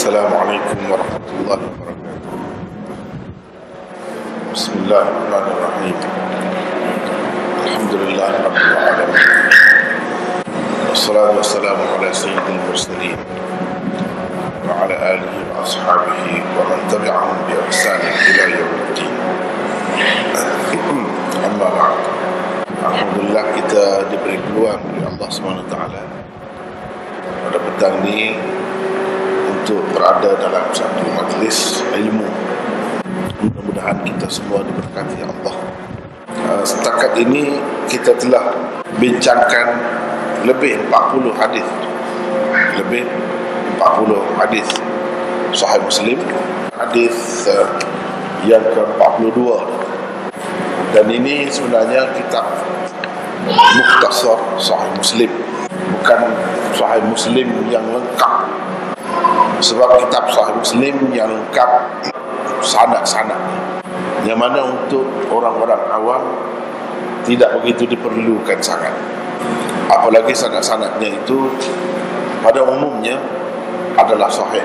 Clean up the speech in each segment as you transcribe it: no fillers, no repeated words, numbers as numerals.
Assalamualaikum warahmatullahi wabarakatuh. Bismillahirrahmanirrahim. Alhamdulillahirabbil alamin. Wassalatu wassalamu ala sayyidil mursalin wa ala alihi wa ashabihi wa man tabi'ahum bi ihsan ila yaumiddin. Amma ba'd. Alhamdulillah, kita diberi peluang oleh Allah SWT pada petang ini untuk berada dalam satu majlis ilmu. Mudah-mudahan kita semua diberkati Allah. Setakat ini kita telah bincangkan lebih 40 hadis. Lebih 40 hadis Sahih Muslim, hadis yang ke-42. Dan ini sebenarnya kitab Mukhtasar Sahih Muslim, bukan Sahih Muslim yang lengkap. Sebab kitab Sahih Muslim yang lengkap sanad-sanad, yang mana untuk orang-orang awam tidak begitu diperlukan sangat. Apalagi sanad-sanadnya itu pada umumnya adalah sahih.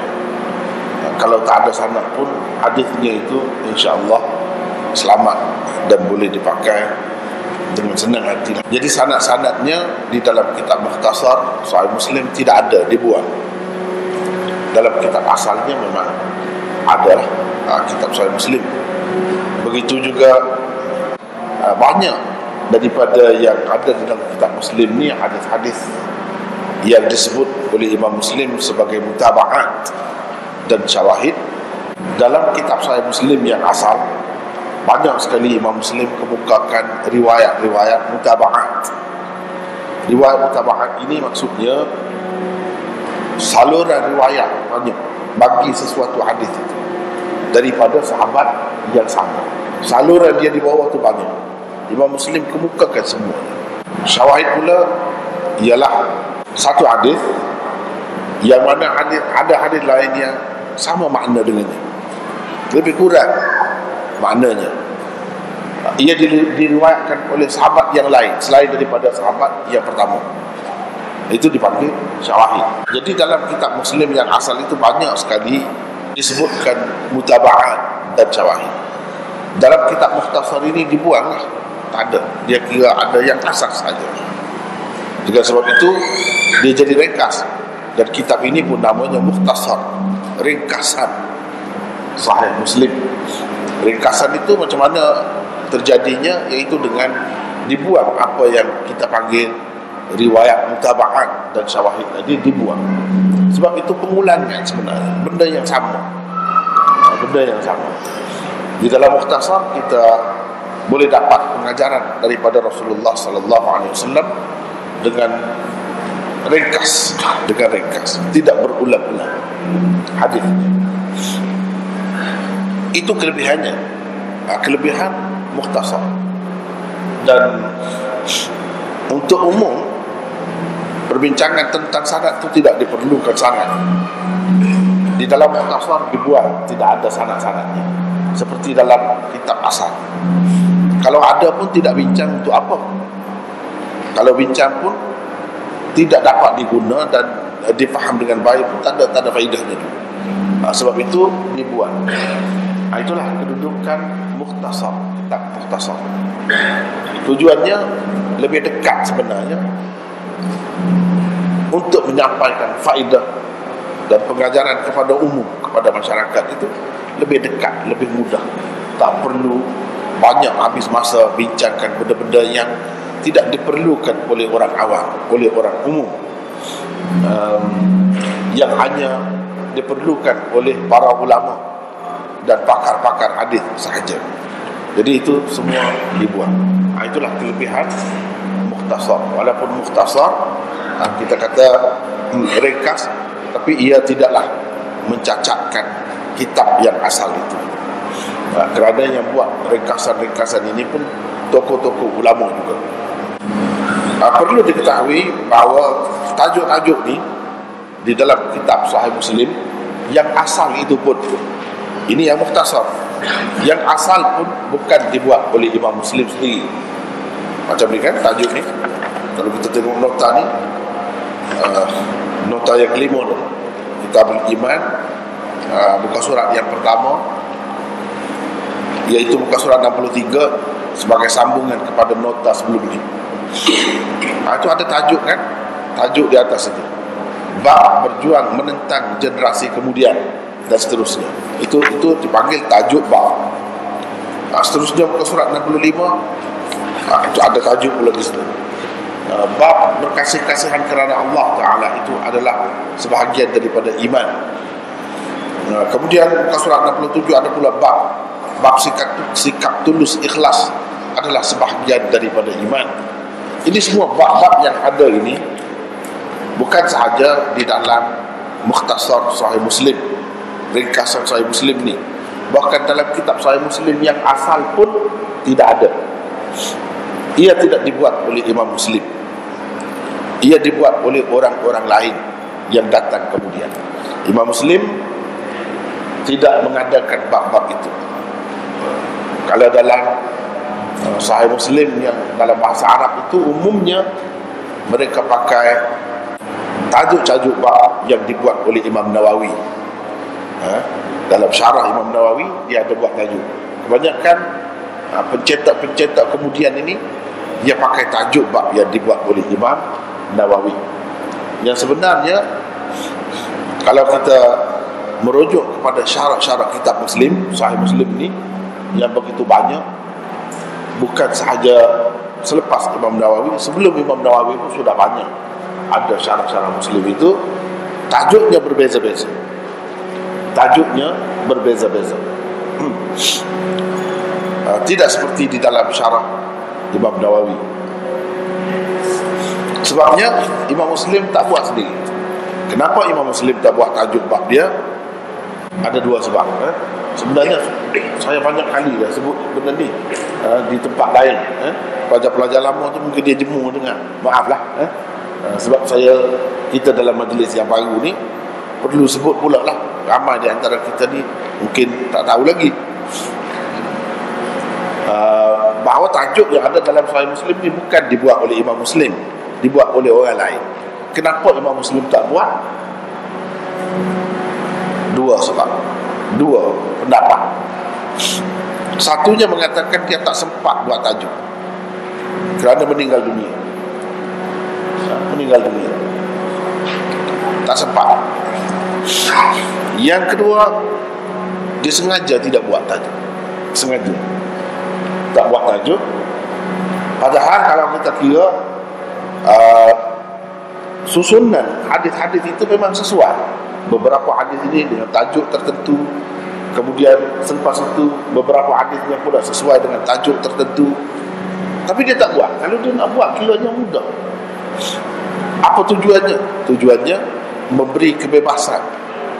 Kalau tak ada sanad pun, hadisnya itu insya-Allah selamat dan boleh dipakai dengan senang hati. Jadi sanad-sanadnya di dalam kitab Mukhtasar Sahih Muslim tidak ada, dibuang. Dalam kitab asalnya memang ada kitab Sahih Muslim. Begitu juga banyak daripada yang ada di dalam kitab Muslim ni hadis-hadis yang disebut oleh Imam Muslim sebagai mutaba'at dan syawahid. Dalam kitab Sahih Muslim yang asal, banyak sekali Imam Muslim kemukakan riwayat-riwayat mutaba'at. Riwayat mutaba'at ini maksudnya saluran riwayat banyak bagi sesuatu hadis itu daripada sahabat yang sama. Saluran dia di bawah tu banyak. Imam Muslim kemukakan semua. Syawahid pula ialah satu hadis yang mana ada hadis lain yang sama makna dengannya, lebih kurang maknanya. Ia diriwayatkan oleh sahabat yang lain selain daripada sahabat yang pertama. Itu dipanggil syawahid. Jadi dalam kitab Muslim yang asal itu banyak sekali disebutkan mutaba'at dan syawahid. Dalam kitab Mukhtasar ini dibuanglah, tak ada. Dia kira ada yang asal saja. Dengan sebab itu dia jadi ringkas. Dan kitab ini pun namanya Mukhtasar, ringkasan Sahih Muslim. Ringkasan itu macam mana terjadinya, iaitu dengan dibuang apa yang kita panggil riwayat mutaba'at dan syawahid tadi, dibuang. Sebab itu pengulangan sebenarnya, benda yang sama. Di dalam Mukhtasar kita boleh dapat pengajaran daripada Rasulullah sallallahu alaihi wasallam dengan ringkas, tidak berulang-ulang hadis. Itu kelebihannya, kelebihan Mukhtasar. Dan untuk umum, perbincangan tentang sanad itu tidak diperlukan sanad. Di dalam Mukhtasar dibuang, tidak ada sanad-sanadnya seperti dalam kitab asal. Kalau ada pun tidak bincang untuk apa. Kalau bincang pun tidak dapat diguna dan difaham dengan baik pun tak ada faedahnya juga. Sebab itu dibuang. Itulah kedudukan Mukhtasar, kitab Mukhtasar. Tujuannya lebih dekat sebenarnya untuk menyampaikan faedah dan pengajaran kepada umum, kepada masyarakat itu lebih dekat, lebih mudah. Tak perlu banyak habis masa bincangkan benda-benda yang tidak diperlukan oleh orang awam, oleh orang umum, yang hanya diperlukan oleh para ulama dan pakar-pakar hadis sahaja. Jadi itu semua dibuang. Itulah kelebihan Mukhtasar. Walaupun Mukhtasar kita kata ringkas, tapi ia tidaklah mencacatkan kitab yang asal itu. Kerana yang buat ringkasan-ringkasan ini pun tokoh-tokoh ulama juga. Perlu diketahui bahawa tajuk-tajuk ni di dalam kitab Sahih Muslim yang asal itu pun, ini yang Mukhtasar, yang asal pun bukan dibuat oleh Imam Muslim sendiri. Macam ni kan tajuk ni, kalau kita tengok nota ni, nota yang kelima tu, Kitabul Iman muka surat yang pertama, iaitu muka surat 63, sebagai sambungan kepada nota sebelum ini. Itu ada tajuk kan, tajuk di atas itu, bab berjuang menentang generasi kemudian dan seterusnya. Itu dipanggil tajuk bab. Seterusnya muka surat 65, itu ada tajuk pula di situ, bab berkasih-kasihan kerana Allah Ta'ala. Itu adalah sebahagian daripada iman. Kemudian muka surat 67 ada pula bab sikap tulus ikhlas adalah sebahagian daripada iman. Ini semua bab-bab yang ada ini bukan sahaja di dalam mukhtasar Sahih Muslim, ringkasan Sahih Muslim ni, bahkan dalam kitab Sahih Muslim yang asal pun tidak ada. Ia tidak dibuat oleh Imam Muslim, ia dibuat oleh orang-orang lain yang datang kemudian. Imam Muslim tidak mengadakan bab-bab itu. Kalau dalam Sahih Muslim yang dalam bahasa Arab itu, umumnya mereka pakai tajuk-tajuk bab yang dibuat oleh Imam Nawawi. Dalam syarah Imam Nawawi, dia ada buat tajuk. Kebanyakan pencetak-pencetak kemudian ini, dia pakai tajuk bab yang dibuat oleh Imam Nawawi. Yang sebenarnya, kalau kita merujuk kepada syarah-syarah kitab Muslim, Sahih Muslim ini yang begitu banyak, bukan sahaja selepas Imam Nawawi, sebelum Imam Nawawi pun sudah banyak ada syarah-syarah Muslim itu. Tajuknya berbeza-beza, tidak seperti di dalam syarah Imam Nawawi. Sebabnya Imam Muslim tak buat sendiri. Kenapa Imam Muslim tak buat tajuk bab dia? Ada dua sebab. Sebenarnya saya banyak kali dah sebut benda ni di tempat lain. Pelajar-pelajar lama tu mungkin dia jemu dengar. Maaflah. Sebab kita dalam majlis yang baru ni perlu sebut pula lah. Ramai di antara kita ni mungkin tak tahu lagi bahawa tajuk yang ada dalam Sahih Muslim ni bukan dibuat oleh Imam Muslim, dibuat oleh orang lain. Kenapa Imam Muslim tak buat? Dua sebab, dua pendapat. Satunya mengatakan dia tak sempat buat tajuk kerana meninggal dunia. Tak sempat. Yang kedua, dia sengaja tidak buat tajuk. Sengaja tak buat tajuk. Padahal kalau kita kira susunan hadis-hadis itu memang sesuai. Beberapa hadis ini dengan tajuk tertentu, kemudian selepas itu beberapa hadisnya pula sesuai dengan tajuk tertentu. Tapi dia tak buat. Kalau dia nak buat, kiranya mudah. Apa tujuannya? Tujuannya memberi kebebasan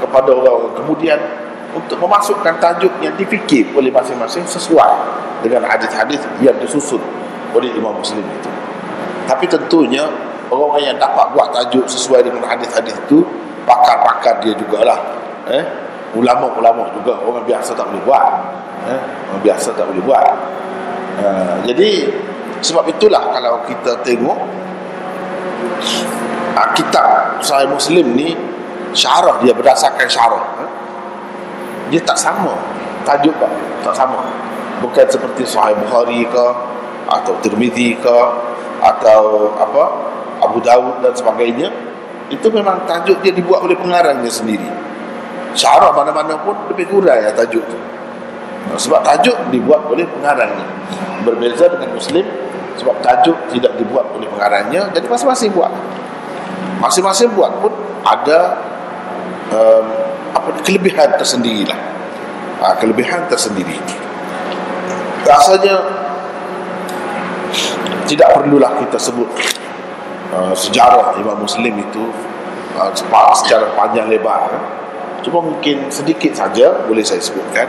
kepada orang kemudian untuk memasukkan tajuk yang difikir oleh masing-masing sesuai dengan hadis-hadis yang disusun oleh Imam Muslim itu. Tapi tentunya orang yang dapat buat tajuk sesuai dengan hadis-hadis itu pakar-pakar dia jugalah. Ulama-ulama juga. Orang biasa tak boleh buat. Orang biasa tak boleh buat. Jadi sebab itulah kalau kita tengok kitab Sahih Muslim ni, syarah dia berdasarkan syarah. Dia tak sama tajuk, tak sama. Bukan seperti Sahih Bukhari ke, atau Tirmizi ke, atau Abu Dawud dan sebagainya. Itu memang tajuk dia dibuat oleh pengarangnya sendiri. Syarah mana-mana pun lebih kurang ya tajuk tu. Sebab tajuk dibuat oleh pengarangnya. Berbeza dengan Muslim, sebab tajuk tidak dibuat oleh pengarangnya, jadi masing-masing buat. Masing-masing buat pun ada kelebihan tersendiri lah. Kelebihan tersendiri. Rasanya tidak perlulah kita sebut sejarah Imam Muslim itu secara panjang lebar. Cuma mungkin sedikit saja boleh saya sebutkan,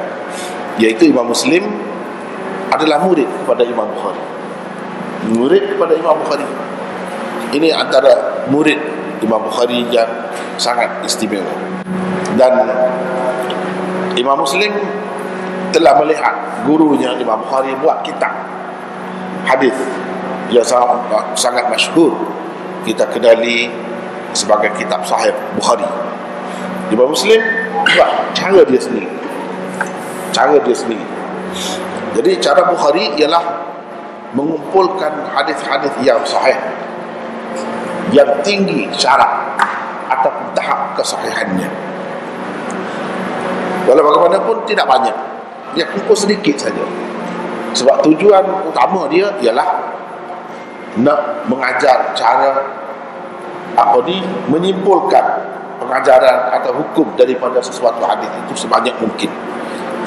iaitu Imam Muslim adalah murid kepada Imam Bukhari. Murid kepada Imam Bukhari. Ini antara murid Imam Bukhari yang sangat istimewa. Dan Imam Muslim telah melihat gurunya Imam Bukhari buat kitab hadis yang sangat masyhur, kita kenali sebagai kitab Sahih Bukhari. Imam Muslim buat cara dia sendiri. Jadi cara Bukhari ialah mengumpulkan hadis-hadis yang sahih, yang tinggi syarat ataupun tahap kesahihannya. Walau bagaimanapun tidak banyak, dia kumpul sedikit saja. Sebab tujuan utama dia ialah nak mengajar cara menyimpulkan pengajaran atau hukum daripada sesuatu hadis itu sebanyak mungkin.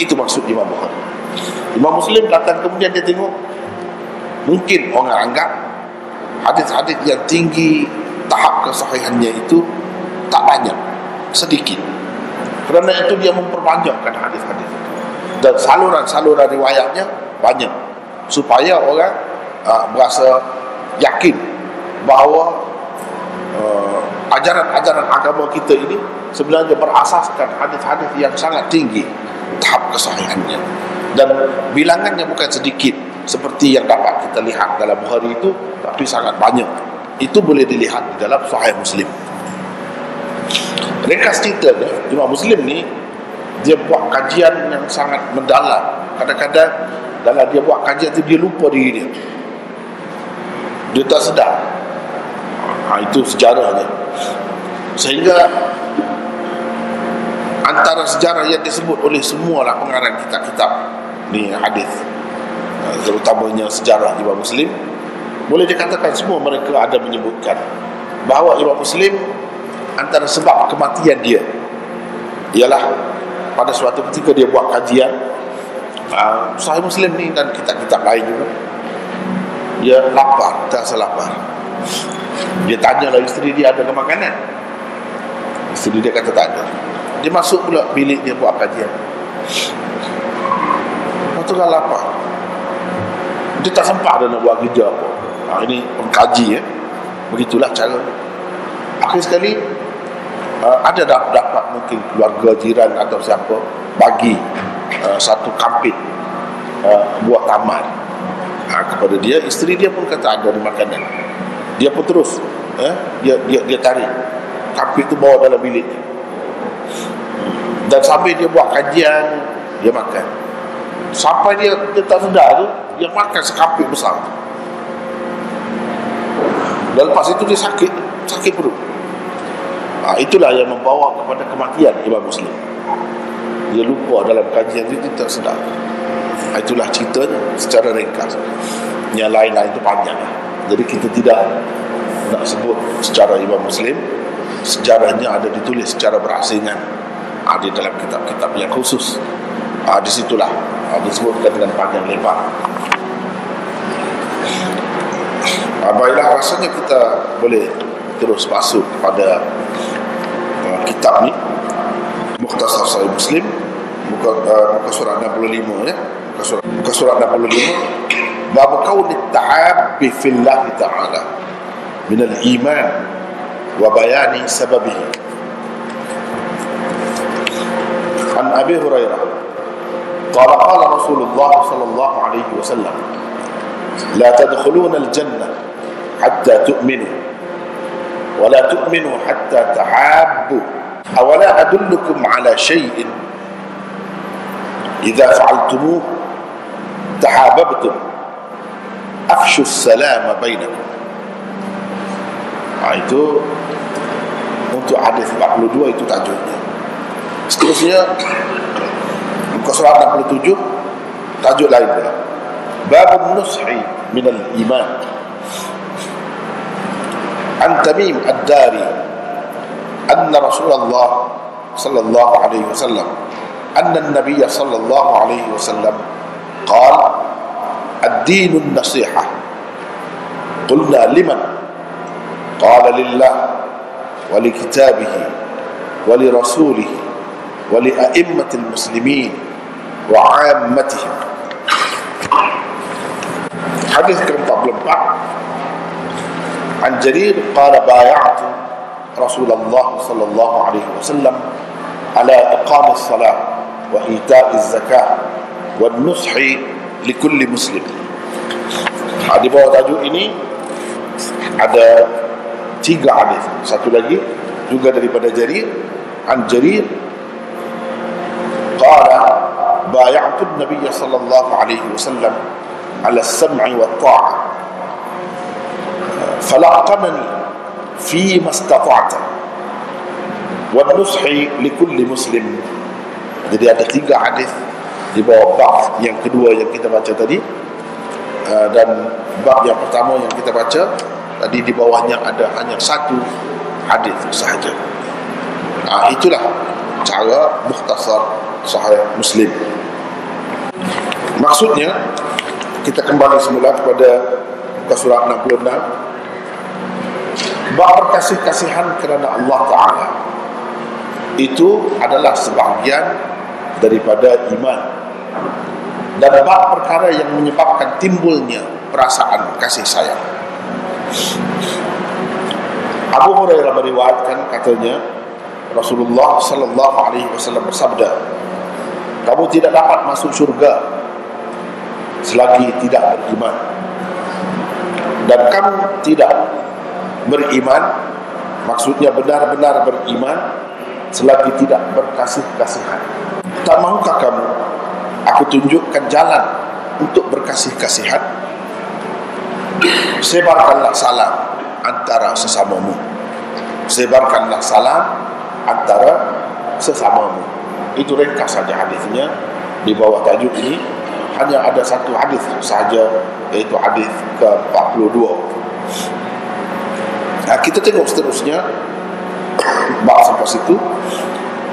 Itu maksud Imam Bukhari. Imam Muslim datang kemudian dia tengok, mungkin orang anggap hadis-hadis yang tinggi tahap kesahihannya itu tak banyak, sedikit. Kerana itu dia memperpanjangkan hadis-hadis dan saluran-saluran riwayatnya banyak, supaya orang berasa yakin bahawa ajaran-ajaran agama kita ini sebenarnya berasaskan hadis-hadis yang sangat tinggi tahap kesahihannya, dan bilangannya bukan sedikit seperti yang dapat kita lihat dalam Bukhari itu, tapi sangat banyak. Itu boleh dilihat di dalam Sahih Muslim. Ringkas ceritanya, Imam Muslim ni dia buat kajian yang sangat mendalam. Kadang-kadang dalam dia buat kajian tu dia lupa diri dia. Dia tak sedar. Itu sejarahnya. Sehingga antara sejarah yang disebut oleh semualah pengarang kitab-kitab ni hadis, terutamanya sejarah Imam Muslim, boleh dikatakan semua mereka ada menyebutkan bahawa Imam Muslim antara sebab kematian dia ialah pada suatu ketika dia buat kajian Sahih Muslim ni dan kitab-kitab lain juga, dia lapar, terasa lapar. Dia tanyalah isteri dia ada ke makanan. Isteri dia kata tak ada. Dia masuk pula bilik dia buat kajian. Lepas tu dah lapar, dia tak sempat dah nak buat kerja apa. Ini pengkaji begitulah cara. Akhir sekali ada dapat mungkin keluarga jiran atau siapa bagi satu kampit buah tamar kepada dia. Isteri dia pun kata ada di makanan. Dia pun terus dia tarik kampit tu bawa dalam bilik dia. Dan sambil dia buat kajian, dia makan. Sampai dia tak sedar tu, dia makan sekampit besar tu. Dan lepas itu dia sakit perut. Itulah yang membawa kepada kematian Imam Muslim. Dia lupa dalam kajian itu, dia tak sedar. Itulah ceritanya secara ringkas. Yang lain-lain itu panjang. Jadi kita tidak nak sebut secara Imam Muslim. Sejarahnya ada ditulis secara berasingan di dalam kitab-kitab yang khusus. Di situlah disebutkan dengan panjang lebar. Baiklah, rasanya kita boleh terus masuk kepada kitab ni, Mukhtasar Sahih Muslim, muka surat 65 ya. Muka surat 65, bab qaul at-tahabbi fillah ta'ala min al-iman wa bayani sababihi. An Abi Hurairah qala qala Rasulullah sallallahu alaihi wasallam la tadkhuluna al-jannah hatta tu'minu wa la tu'minu hatta tahabbu awala adullukum ala shay'in idza fa'altumuhu tahabbtum afshu as-salama bainakum. Itu untuk hadis 42, itu tajuknya. Seterusnya muka surat 67, tajuk lain pula, bab nushi min al-iman. An Tamim ad-Dari anna Rasulullah sallallahu alaihi wasallam anna an-nabiy sallallahu alaihi wasallam qala ad-din an-nasihah. Qulna liman? Qala lillah wa li kitabihi wa li rasulihi ولأئمة المسلمين وعامتهم. حديث ke-44 عن جرير قال بايعت رسول الله صلى الله عليه وسلم على إقام الصلاة وإيتاء الزكاة والنصح لكل مسلم. Di bawah tajuk ini ada 3 hadis. Satu lagi juga daripada Jarir, an Jarir qala bay'atu an-nabiy sallallahu alaihi wasallam ala as-sam'i wa at-ta'ah falaqanani fi ma istata'ta wa nushi li kulli muslim. Jadi ada 3 hadis di bawah bab yang kedua yang kita baca tadi, dan bab yang pertama yang kita baca tadi di bawahnya ada hanya 1 hadis sahaja. Itulah cara mukhtasar Sahih Muslim. Maksudnya kita kembali semula kepada muka surat 66, bab berkasih-kasihan kerana Allah Ta'ala itu adalah sebahagian daripada iman, dan bab perkara yang menyebabkan timbulnya perasaan kasih sayang. Abu Hurairah meriwayatkan, katanya Rasulullah sallallahu alaihi wasallam bersabda, kamu tidak dapat masuk syurga selagi tidak beriman, dan kamu tidak beriman, maksudnya benar-benar beriman, selagi tidak berkasih-kasihan. Tak mahukah kamu aku tunjukkan jalan untuk berkasih-kasihan? Sebarkanlah salam antara sesamamu. Sebarkanlah salam antara sesamamu. Itu ringkas saja hadisnya. Di bawah tajuk ini hanya ada 1 hadis sahaja, yaitu hadis ke-42. Kita tengok seterusnya bab sampai situ.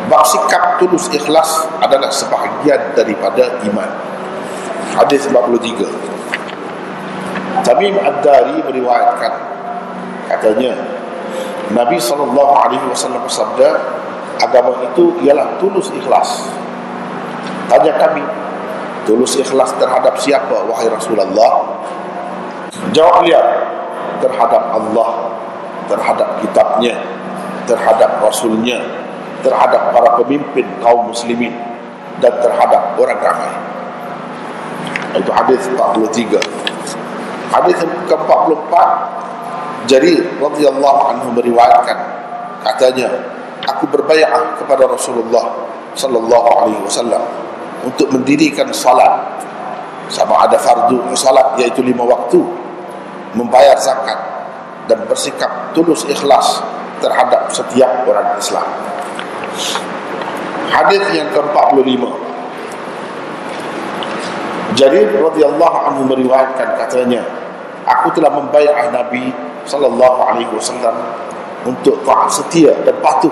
Bab sikap tulus ikhlas adalah sebahagian daripada iman. Hadis 43. Tamim Ad-Dari meriwayatkan, katanya Nabi SAW bersabda, agama itu ialah tulus ikhlas. Tanya kami, tulus ikhlas terhadap siapa wahai Rasulullah? Jawab beliau, terhadap Allah, terhadap kitabnya, terhadap Rasulnya, terhadap para pemimpin kaum muslimin, dan terhadap orang ramai. Itu hadis 43. Hadis ke-44, Jarir radhiyallahu anhu meriwayatkan, katanya aku berbai'ah kepada Rasulullah sallallahu alaihi wasallam untuk mendirikan salat, sama ada fardu salat iaitu 5 waktu, membayar zakat, dan bersikap tulus ikhlas terhadap setiap orang Islam. Hadis yang ke-45, Jarir radhiyallahu anhu meriwayatkan, katanya aku telah membai'ah Nabi sallallahu alaihi wasallam untuk taat setia dan patuh.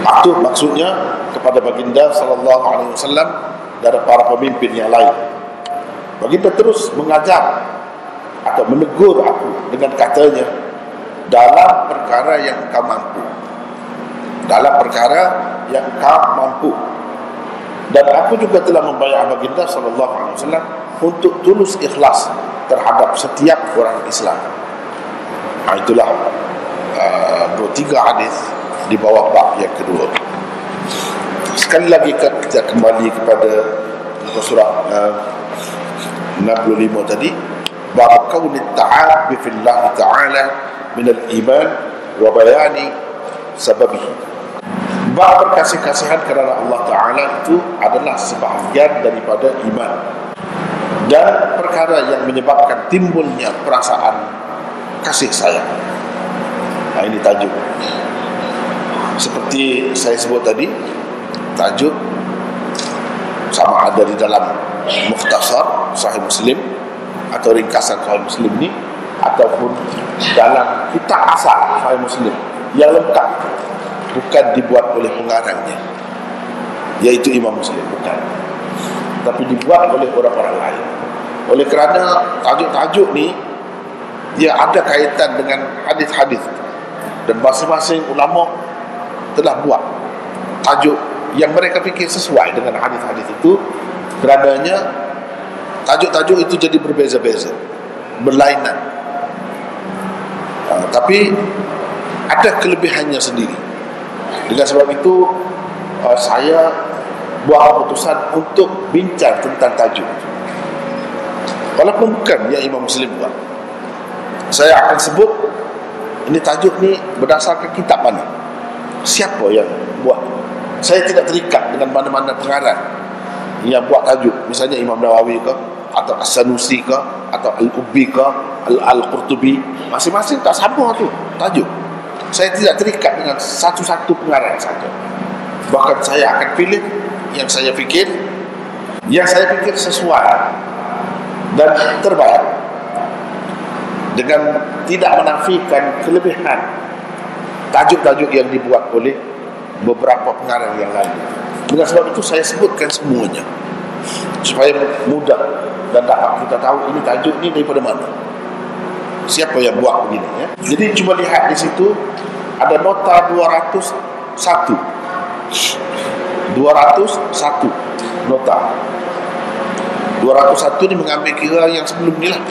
Patuh maksudnya kepada baginda sallallahu alaihi wasallam dan para pemimpin yang lain. Baginda terus mengajar atau menegur aku dengan katanya, dalam perkara yang kau mampu, dalam perkara yang kau mampu. Dan aku juga telah membai'ah baginda sallallahu alaihi wasallam untuk tulus ikhlas terhadap setiap orang Islam. Itulah 3 hadis di bawah bab yang kedua. Sekali lagi kita kembali kepada surah 65 tadi, bab qaul ta'ala fillah ta'ala min al-iman wa bayani sababihi. Bab berkasih-kasihan kerana Allah Ta'ala itu adalah sebahagian daripada iman, dan perkara yang menyebabkan timbulnya perasaan kasih sayang. Ini tajuk. Seperti saya sebut tadi, tajuk sama ada di dalam mukhtasar Sahih Muslim atau ringkasan Sahih Muslim ni, ataupun dalam kitab asal Sahih Muslim yang lengkap, bukan dibuat oleh pengarangnya, yaitu Imam Muslim, bukan, tapi dibuat oleh orang-orang lain. Oleh kerana tajuk-tajuk ni dia ada kaitan dengan hadis-hadis, dan masing-masing ulama telah buat tajuk yang mereka fikir sesuai dengan hadis-hadis itu. Kerananya tajuk-tajuk itu jadi berbeza-beza, berlainan, tapi ada kelebihannya sendiri. Dengan sebab itu saya buat keputusan untuk bincang tentang tajuk, walaupun bukan yang Imam Muslim buat. Saya akan sebut ini tajuk ni berdasarkan kitab mana, siapa yang buat. Saya tidak terikat dengan mana-mana pengarang yang buat tajuk, misalnya Imam Nawawi ke, atau As-Sanusi ke, atau Al-Ubbi ke, Al-Qurtubi. Masing-masing tak sama tu tajuk. Saya tidak terikat dengan satu-satu pengarang saja. Bahkan saya akan pilih yang saya fikir sesuai dan terbaik, dengan tidak menafikan kelebihan tajuk-tajuk yang dibuat oleh beberapa pengarang yang lain. Dengan sebab itu saya sebutkan semuanya supaya mudah dan dapat kita tahu ini tajuk ni daripada mana, siapa yang buat begini ya. Jadi cuba lihat di situ ada nota 201 nota 201 ni mengambil kira yang sebelum ni lah.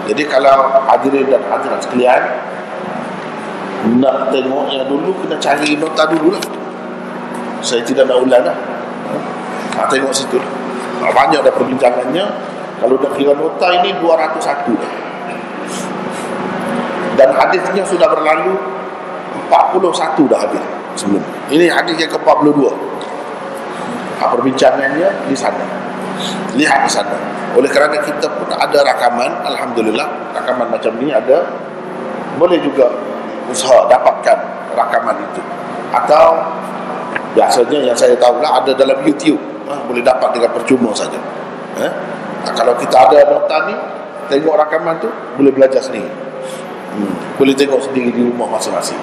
Jadi kalau hadirin dan hadirat sekalian nak tengok yang dulu, kena cari nota dulu lah. Saya tidak nak ulang lah. Tengok situ lah. Banyak dah perbincangannya. Kalau dah kira nota ini 201 dah. Dan hadisnya sudah berlalu 41 dah habis sebelum. Ini hadis yang ke-42. Perbincangannya di sana. Lihat di sana. Oleh kerana kita pun ada rakaman, alhamdulillah, rakaman macam ni ada. Boleh juga usaha dapatkan rakaman itu. Atau biasanya yang saya tahu lah ada dalam YouTube, boleh dapat dengan percuma saja. Kalau kita ada nota ni, tengok rakaman tu, boleh belajar sendiri. Boleh tengok sendiri di rumah masing-masing.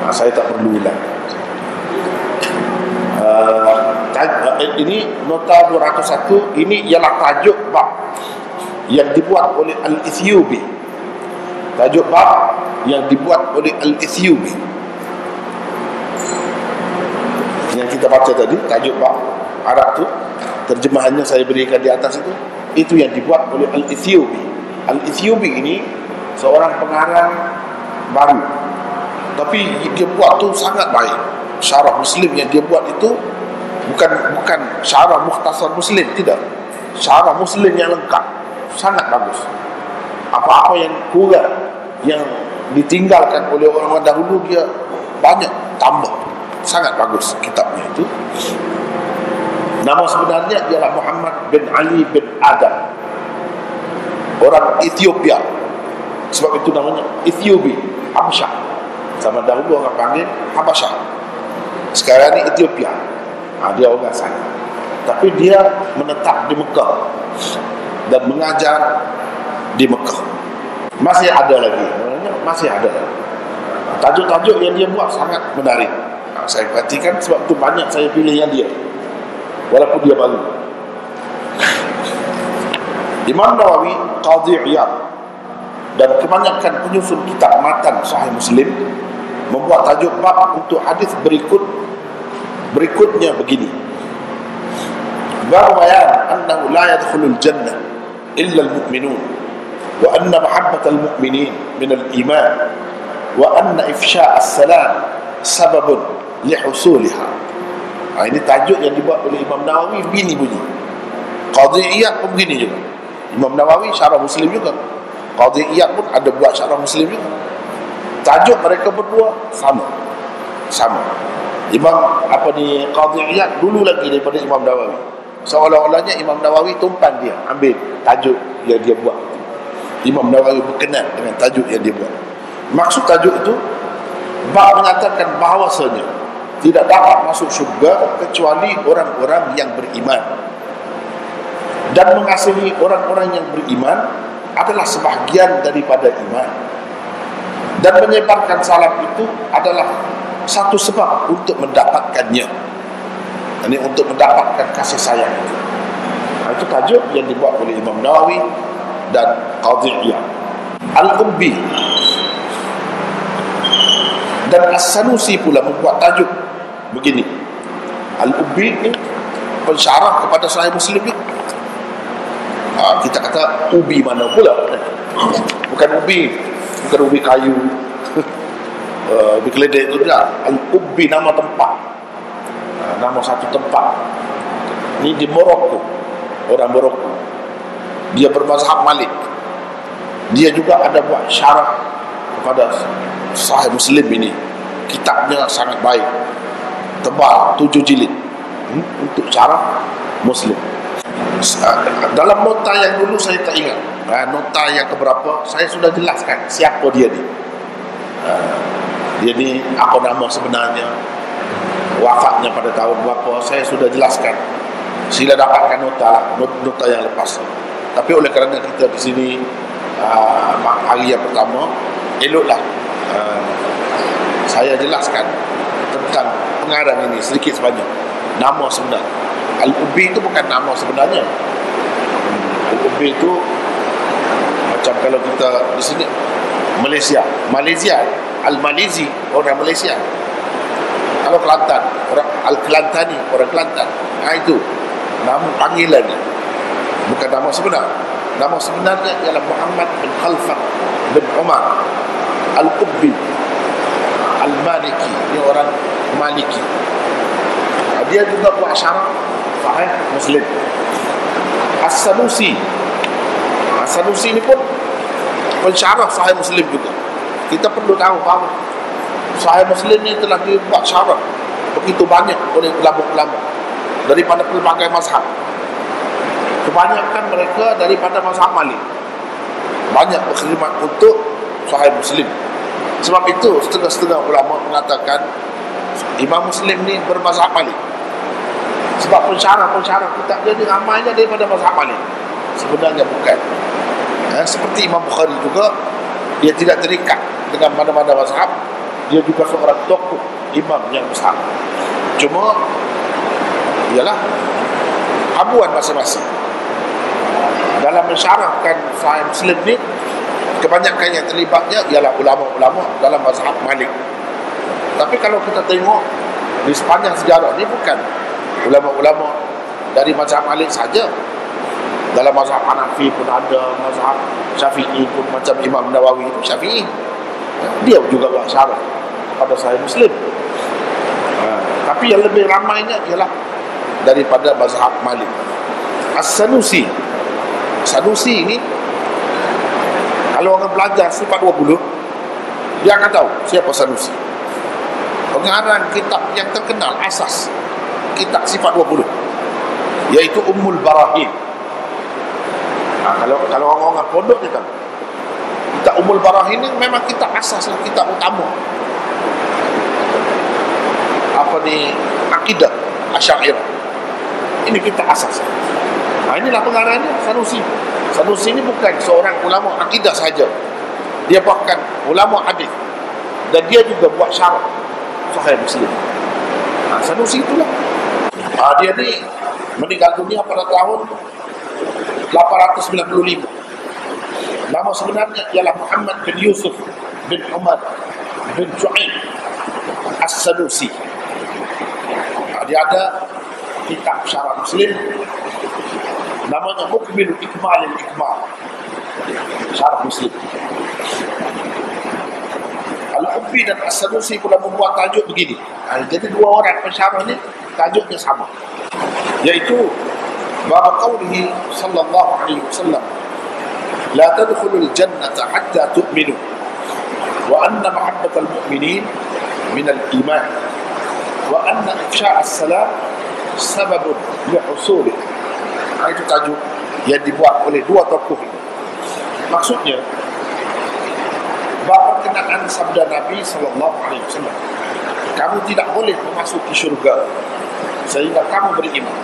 Saya tak perlu ulang. Ini nota 201. Ini ialah tajuk bab yang dibuat oleh Al-Ethiopi. Tajuk bab yang dibuat oleh Al-Ethiopi yang kita baca tadi, tajuk bab Arab tu, terjemahannya saya berikan di atas itu yang dibuat oleh Al-Ethiopi. Al-Ethiopi ini seorang pengarang baru, tapi dia buat tu sangat baik. Syarah Muslim yang dia buat itu bukan syarah Mukhtasar Muslim, tidak. Syarah Muslim yang lengkap, sangat bagus. Apa-apa yang kurang, yang ditinggalkan oleh orang-orang dahulu, dia banyak tambah. Sangat bagus kitabnya itu. Nama sebenarnya ialah Muhammad bin Ali bin Adam, orang Ethiopia. Sebab itu namanya Ethiopi, Habasyah. Sama dahulu orang panggil Habasyah. Sekarang ni Ethiopia. Dia orang sana. Tapi dia menetap di Mekah dan mengajar di Mekah. Masih ada lagi. Masih ada. Tajuk-tajuk yang dia buat sangat menarik. Saya perhatikan, sebab itu banyak saya pilih yang dia, walaupun dia baru. Imam Nawawi, Qadhi Iyad, dan kebanyakan penyusun kitab matan Sahih Muslim membuat tajuk bab untuk hadis berikutnya begini: bab bayan annahu la yadkhulul jannah illa al-mu'minun wa anna mahabbatal mu'minin min al-iman wa anna ifsha' as-salam sababun lihusuliha. Ini tajuk yang dibuat oleh Imam Nawawi, bini bunyi. Qadhi Iyad pun begini juga. Imam Nawawi syarah Muslim juga, Qadhi Iyad pun ada buat syarah Muslim juga. Tajuk mereka berdua sama. Qadhi Iyad dulu lagi daripada Imam Nawawi. Seolah-olahnya Imam Nawawi tumpan dia ambil tajuk yang dia buat. Imam Nawawi berkenan dengan tajuk yang dia buat. Maksud tajuk itu, bab mengatakan bahawasanya tidak dapat masuk syurga kecuali orang-orang yang beriman, dan mengasihi orang-orang yang beriman adalah sebahagian daripada iman, dan menyebarkan salam itu adalah satu sebab untuk mendapatkannya. Ini untuk mendapatkan kasih sayang itu. Itu tajuk yang dibuat oleh Imam Nawawi dan Qadhi Iyad. Al-Ubbi dan As-Sanusi pula membuat tajuk begini. Al-Ubbi ni pensyarah kepada Sahih Muslim ni. Kita kata ubi mana pula? Bukan ubi kayu, ubi keledek itu tidak. Al-Ubbi nama tempat, nama satu tempat. Ini di Morocco, orang Morocco. Dia bermazhab Malik. Dia juga ada buat syarah kepada Sahih Muslim ini. Kitabnya sangat baik. tebal 7 jilid untuk cara Muslim. Dalam nota yang dulu saya tak ingat, nota yang keberapa, saya sudah jelaskan siapa dia ni. Dia ni apa nama sebenarnya, wafatnya pada tahun berapa, saya sudah jelaskan. Sila dapatkan nota yang lepas. Tapi oleh kerana kita di sini hari yang pertama, eloklah saya jelaskan tentang pengarang ini sedikit sebanyak. Nama sebenar Al-Ubbi itu bukan nama sebenarnya. Al-Ubbi itu macam kalau kita di sini Malaysia Al-Malizi, orang Malaysia. Kalau Kelantan, orang Al-Kelantani, orang Kelantan. Itu nama panggilannya, bukan nama sebenar. Nama sebenarnya ialah Muhammad bin Khalfan bin Umar Al-Ubbi Al-Maliki. Dia orang Maliki. Dia juga buat syarah Sahih Muslim. As-Sanusi ni pun pensyarah Sahih Muslim juga. Kita perlu tahu bahawa Sahih Muslim ni telah dibuat syarah begitu banyak oleh ulama-ulama daripada pelbagai mazhab. Kebanyakan mereka daripada mazhab Malik, banyak berkhidmat untuk Sahih Muslim. Sebab itu setengah-setengah ulama mengatakan Imam Muslim ni bermazhab Malik. Sebab pensyarah kitab dia ni ramainya daripada mazhab Malik. Sebenarnya bukan. Seperti Imam Bukhari juga, dia tidak terikat dengan mana-mana mazhab. Dia juga seorang tokoh imam yang besar. Cuma ialah habuan masing-masing. Dalam mensyarahkan Sahih Muslim ni, kebanyakan yang terlibatnya ialah ulama-ulama dalam mazhab Malik. Tapi kalau kita tengok di sepanjang sejarah ni, bukan ulama-ulama dari mazhab Malik saja. Dalam mazhab Hanafi pun ada, mazhab Syafi'i pun, macam Imam Nawawi itu Syafi'i, dia juga buat syarah pada Sahih Muslim. Tapi yang lebih ramainya ialah daripada mazhab Malik. As-Sanusi ini, kalau orang belajar sifat 20, dia akan tahu siapa Sanusi. Pengarang kitab yang terkenal asas kitab sifat 20, iaitu Ummul Barahin. Kalau orang-orang pondok ni kan, kitab Ummul Barahin ni memang kitab asas lah, kitab utama akidah Asy'ariyah. Ini kitab asas. Inilah pengarangnya Sanusi. Sanusi ni bukan seorang ulama akidah saja, dia bahkan ulama hadis, dan dia juga buat syarah Sahih Muslim. Sanusi itulah. Dia ni meninggal dunia pada tahun 895. Nama sebenarnya ialah Muhammad bin Yusuf bin Umar bin Ju'aib As-Sanusi. Dia ada kitab syarah Muslim namanya Mukmilul Ikmalil Ikmal, syarah Muslim. Al-Ubbi dan As-Sanusi pula membuat tajuk begini. Jadi dua orang pensyarah ni tajuknya sama, yaitu bab qaulihi sallallahu alaihi wasallam, la tadkhulul jannata hatta tu'minu wa anna mahabbatal mu'minin minal iman wa anna ifsha' as-salam sababun lihusulih. Itu tajuk yang dibuat oleh dua tokoh ini. Maksudnya bab berkenaan sabda Nabi sallallahu alaihi wasallam, kamu tidak boleh memasuki syurga sehingga kamu beriman.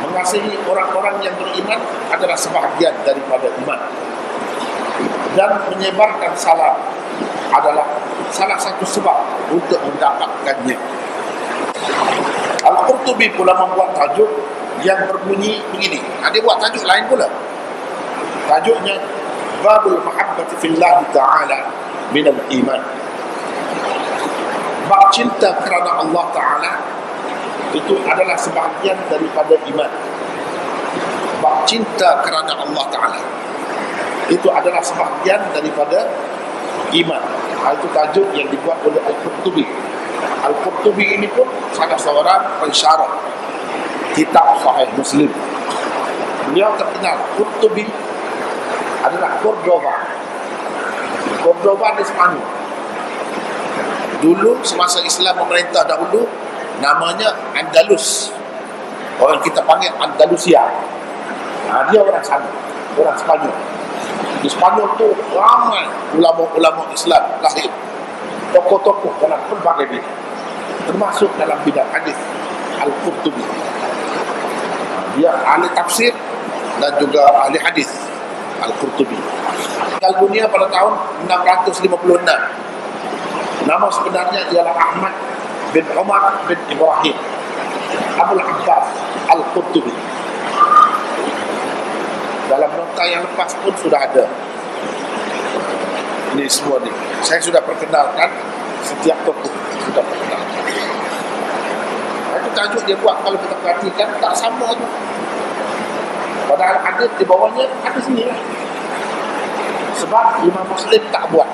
Mengasihi orang-orang yang beriman adalah sebahagian daripada iman, dan menyebarkan salam adalah salah satu sebab untuk mendapatkannya. Al-Qurtubi pula membuat tajuk yang berbunyi begini. Dia buat tajuk lain pula. Tajuknya Babul Mahabbati Fillah Ta'ala Minal Iman. Bab cinta kerana Allah Ta'ala itu adalah sebahagian daripada iman. Bab cinta kerana Allah Ta'ala itu adalah sebahagian daripada iman. Itu tajuk yang dibuat oleh Al-Qurtubi. Al-Qurtubi ini pun salah seorang pensyarah kitab Sahih Muslim. Beliau terkenal. Qurtubi adalah Cordoba di Spanyol. Dulu semasa Islam memerintah dahulu, namanya Andalus. Orang kita panggil Andalusia. Dia orang sana, orang Spanyol. Di Spanyol tu ramai ulama-ulama Islam lahir, tokoh-tokoh dalam pelbagai bidang, termasuk dalam bidang hadis. Al-Qurtubi, dia ahli tafsir dan juga ahli hadis. Al-Qurtubi meninggal dunia pada tahun 656. Nama sebenarnya ialah Ahmad bin Umar bin Ibrahim Abul Abbas Al-Qurtubi. Dalam nota yang lepas pun sudah ada ini semua ni. Saya sudah perkenalkan setiap tokoh, sudah perkenalkan. Itu tajuk dia buat, kalau kita perhatikan tak sama tu. Padahal hadis di bawahnya hadis ni lah. Sebab Imam Muslim tak buat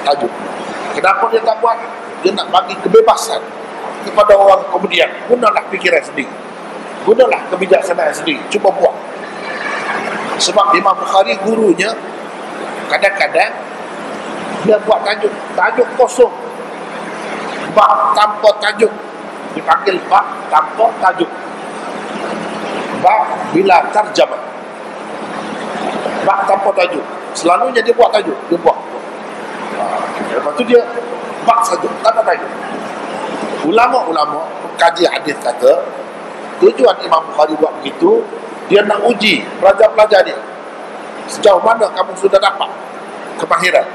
tajuk. Kenapa dia tak buat? Dia nak bagi kebebasan kepada orang kemudian. Gunalah fikiran sendiri, gunalah kebijaksanaan sendiri, cuba buat. Sebab Imam Bukhari gurunya kadang-kadang dia buat tajuk kosong, bab tanpa tajuk, dipanggil bab tanpa tajuk, bab bila tarjamah, bab tanpa tajuk. Selalunya dia buat tajuk, dia buat. Lepas tu dia bab saja, tak ada tajuk. Ulama-ulama pengkaji hadis kata tujuan Imam Bukhari buat begitu, dia nak uji pelajar-pelajar dia sejauh mana kamu sudah dapat kemahiran.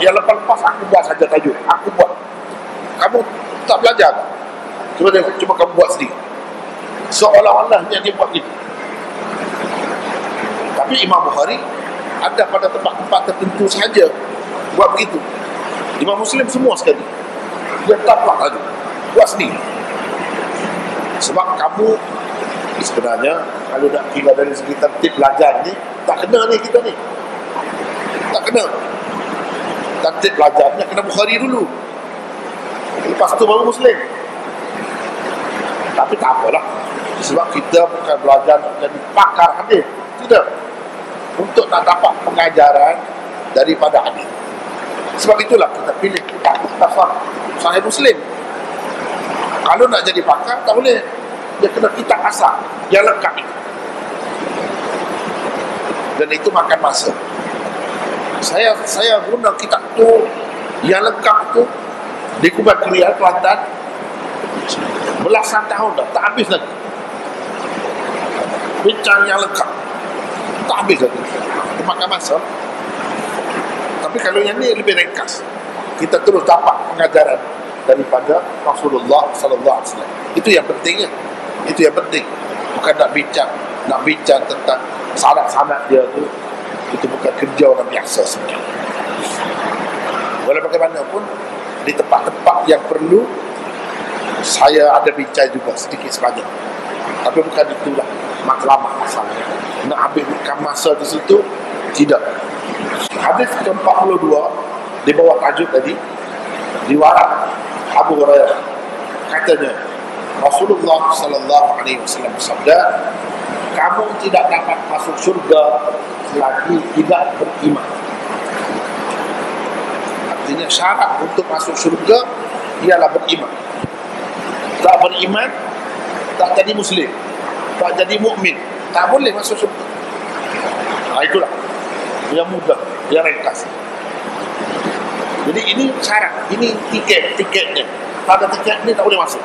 Yang lepas-lepas aku buat saja tajuk, aku buat, kamu tak belajar tak? Cuba tengok, cuba kamu buat sendiri. Seolah-olahnya dia buat gitu. Tapi Imam Bukhari ada pada tempat-tempat tertentu saja buat begitu. Imam Muslim semua sekali dia tak buat tajuk, buat sendiri. Sebab kamu sebenarnya kalau nak kira dari segi tertib belajar ni, tak kena ni kita ni, tak kena. Tertib belajarnya kena Bukhari dulu, lepas tu baru Muslim. Tapi tak apalah, sebab kita bukan belajar nak jadi pakar hadis, tidak, untuk nak dapat pengajaran daripada hadis. Sebab itulah kita pilih kitab Sahih Muslim. Kalau nak jadi pakar tak boleh, dia kena kitab asal yang lengkap itu. Dan itu makan masa. Saya guna kitab tu yang lengkap tu di Kubat Krial, Kelantan, belasan tahun dah, tak habis lagi. Bincang yang lengkap, tak habis lagi. Itu makan masa. Tapi kalau yang ni lebih ringkas, kita terus dapat pengajaran daripada Rasulullah sallallahu alaihi wasallam. Itu yang pentingnya. Itu yang penting. Bukan nak bincang tentang sanad-sanad dia tu. Itu bukan kerja orang biasa sebenarnya. Walau bagaimanapun, di tempat-tempat yang perlu, saya ada bincang juga sedikit sebanyak. Tapi bukan itulah matlamat asalnya. Nak habiskan masa di situ, tidak. Hadis ke-42 di bawah tajuk tadi, riwayat Abu Hurairah, katanya Rasulullah sallallahu alaihi wasallam bersabda, kamu tidak dapat masuk surga selagi tidak beriman. Artinya syarat untuk masuk surga ialah beriman. Tak beriman, tak jadi muslim, tak jadi mukmin, tak boleh masuk surga. Itulah yang mudah, yang ringkas. Jadi ini syarat, ini tiketnya. Kalau ada tiket ni tak boleh masuk.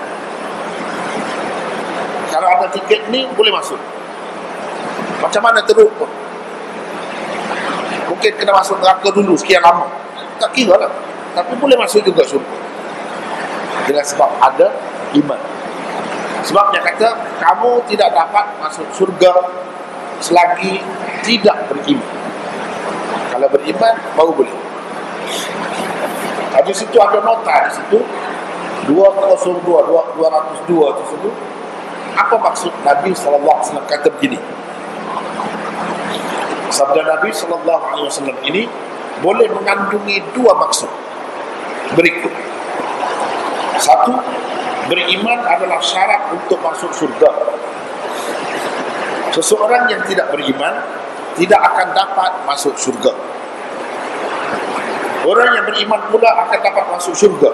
Kalau ada tiket ni boleh masuk. Macam mana teruk pun. Mungkin kena masuk neraka dulu sekian lama, tak kira lah. Tapi boleh masuk juga surga dengan sebab ada iman. Sebab dia kata kamu tidak dapat masuk surga selagi tidak beriman. Kalau beriman baru boleh. Di situ ada nota, di situ 202 tersebut. Apa maksud Nabi SAW kata begini? Sabda Nabi SAW ini boleh mengandungi dua maksud berikut. Satu, beriman adalah syarat untuk masuk surga. Seseorang yang tidak beriman tidak akan dapat masuk surga. Orang yang beriman pula akan dapat masuk syurga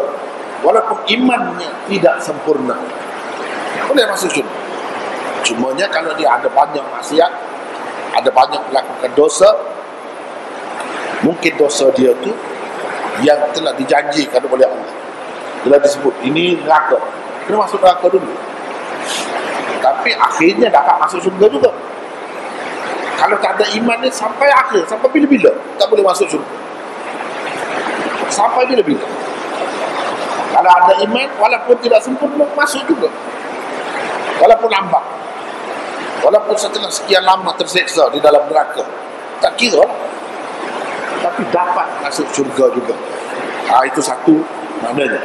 walaupun imannya tidak sempurna. Boleh masuk syurga. Cumanya kalau dia ada banyak maksiat, ada banyak melakukan dosa, mungkin dosa dia tu yang telah dijanjikan oleh Allah, telah disebut ini neraka, kena masuk neraka dulu, tapi akhirnya dapat masuk syurga juga. Kalau tak ada iman ni sampai akhir, sampai bila-bila tak boleh masuk syurga, sampai bila-bila. Kalau ada iman, walaupun tidak sempurna, masuk juga, walaupun lambat, walaupun setelah sekian lama terseksa di dalam neraka, tak kira, tapi dapat masuk syurga juga. Itu satu maknanya.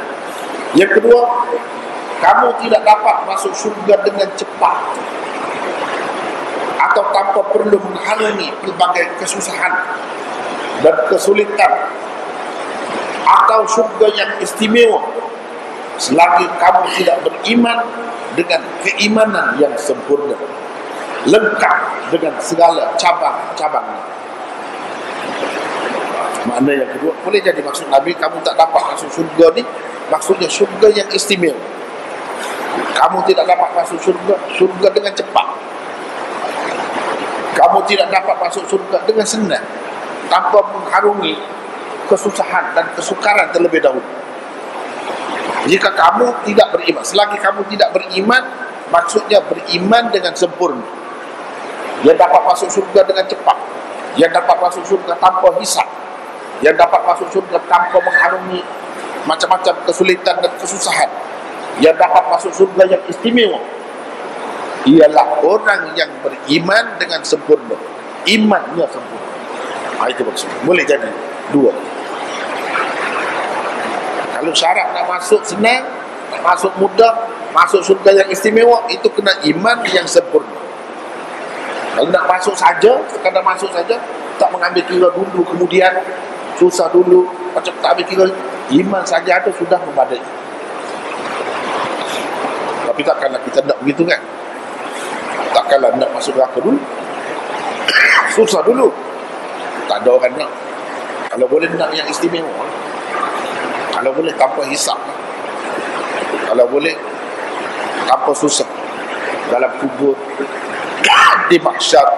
Yang kedua, kamu tidak dapat masuk syurga dengan cepat atau tanpa perlu menghalangi pelbagai kesusahan dan kesulitan, atau syurga yang istimewa selagi kamu tidak beriman dengan keimanan yang sempurna, lengkap dengan segala cabang-cabangnya. Makna yang kedua, boleh jadi maksud Nabi kamu tak dapat masuk syurga ni, maksudnya syurga yang istimewa. Kamu tidak dapat masuk syurga dengan cepat. Kamu tidak dapat masuk syurga dengan senang, tanpa mengharungi kesusahan dan kesukaran terlebih dahulu. Jika kamu tidak beriman, selagi kamu tidak beriman, maksudnya beriman dengan sempurna. Yang dapat masuk syurga dengan cepat, yang dapat masuk syurga tanpa hisab, yang dapat masuk syurga tanpa mengharungi macam-macam kesulitan dan kesusahan, yang dapat masuk syurga yang istimewa, ialah orang yang beriman dengan sempurna, imannya sempurna. Itu maksudnya. Boleh jadi dua. Kalau syarat nak masuk senang, nak masuk mudah, masuk syurga yang istimewa, itu kena iman yang sempurna. Kalau nak masuk saja, sekadar masuk saja, tak mengambil kira dulu, kemudian susah dulu, macam tak ambil kira, iman saja itu sudah memadai. Tapi takkanlah kita nak begitu kan? Takkanlah nak masuk neraka dulu, susah dulu, tak ada orang nak. Kalau boleh nak yang istimewa, kalau boleh tanpa hisap, kalau boleh tanpa susah, dalam kubur, di mahsyar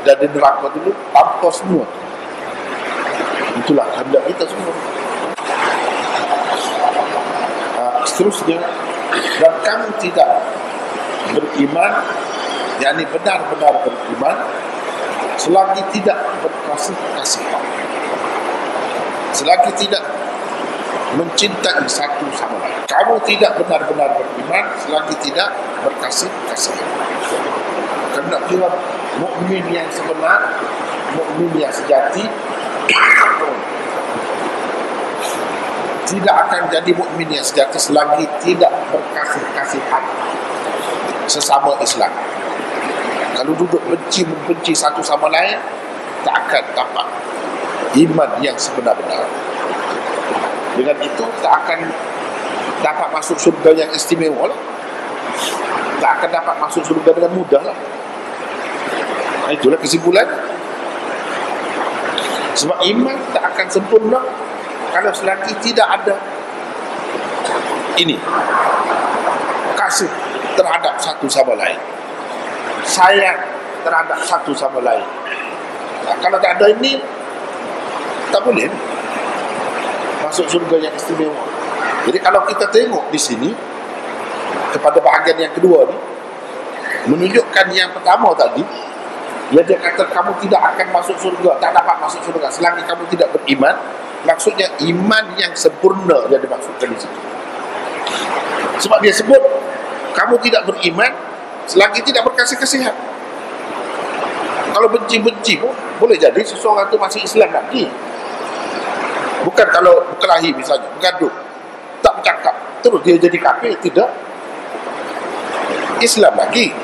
dan di neraka dulu, tanpa semua. Itulah kehendak kita semua. Seterusnya, dan kamu tidak beriman, yakni benar-benar beriman, selagi tidak berkasih-kasihan, selagi tidak mencintai satu sama lain. Kamu tidak benar-benar beriman selagi tidak berkasih-kasihan. Kerana kira mukmin yang sebenar, mukmin yang sejati tidak akan jadi mukmin yang sejati selagi tidak berkasih-kasihan sesama Islam. Kalau duduk membenci satu sama lain, tak akan dapat iman yang sebenar-benar. Dengan itu tak akan dapat masuk surga yang istimewa lah. Tak akan dapat masuk surga dengan mudah lah. Itulah kesimpulan. Sebab iman tak akan sempurna kalau selagi tidak ada ini, kasih terhadap satu sama lain, sayang terhadap satu sama lain. Kalau tak ada ini, tak boleh masuk surga yang istimewa. Jadi kalau kita tengok di sini kepada bahagian yang kedua ni, menunjukkan yang pertama tadi, dia kata kamu tidak akan masuk surga, tak dapat masuk surga selagi kamu tidak beriman. Maksudnya iman yang sempurna yang dimaksudkan di situ. Sebab dia sebut kamu tidak beriman selagi tidak berkasih-kasihan. Kalau benci-benci pun boleh jadi seseorang itu masih Islam lagi. Bukan kalau berkelahi misalnya, bergaduh, tak bercakap, terus dia jadi kafir, tidak. Islam lagi,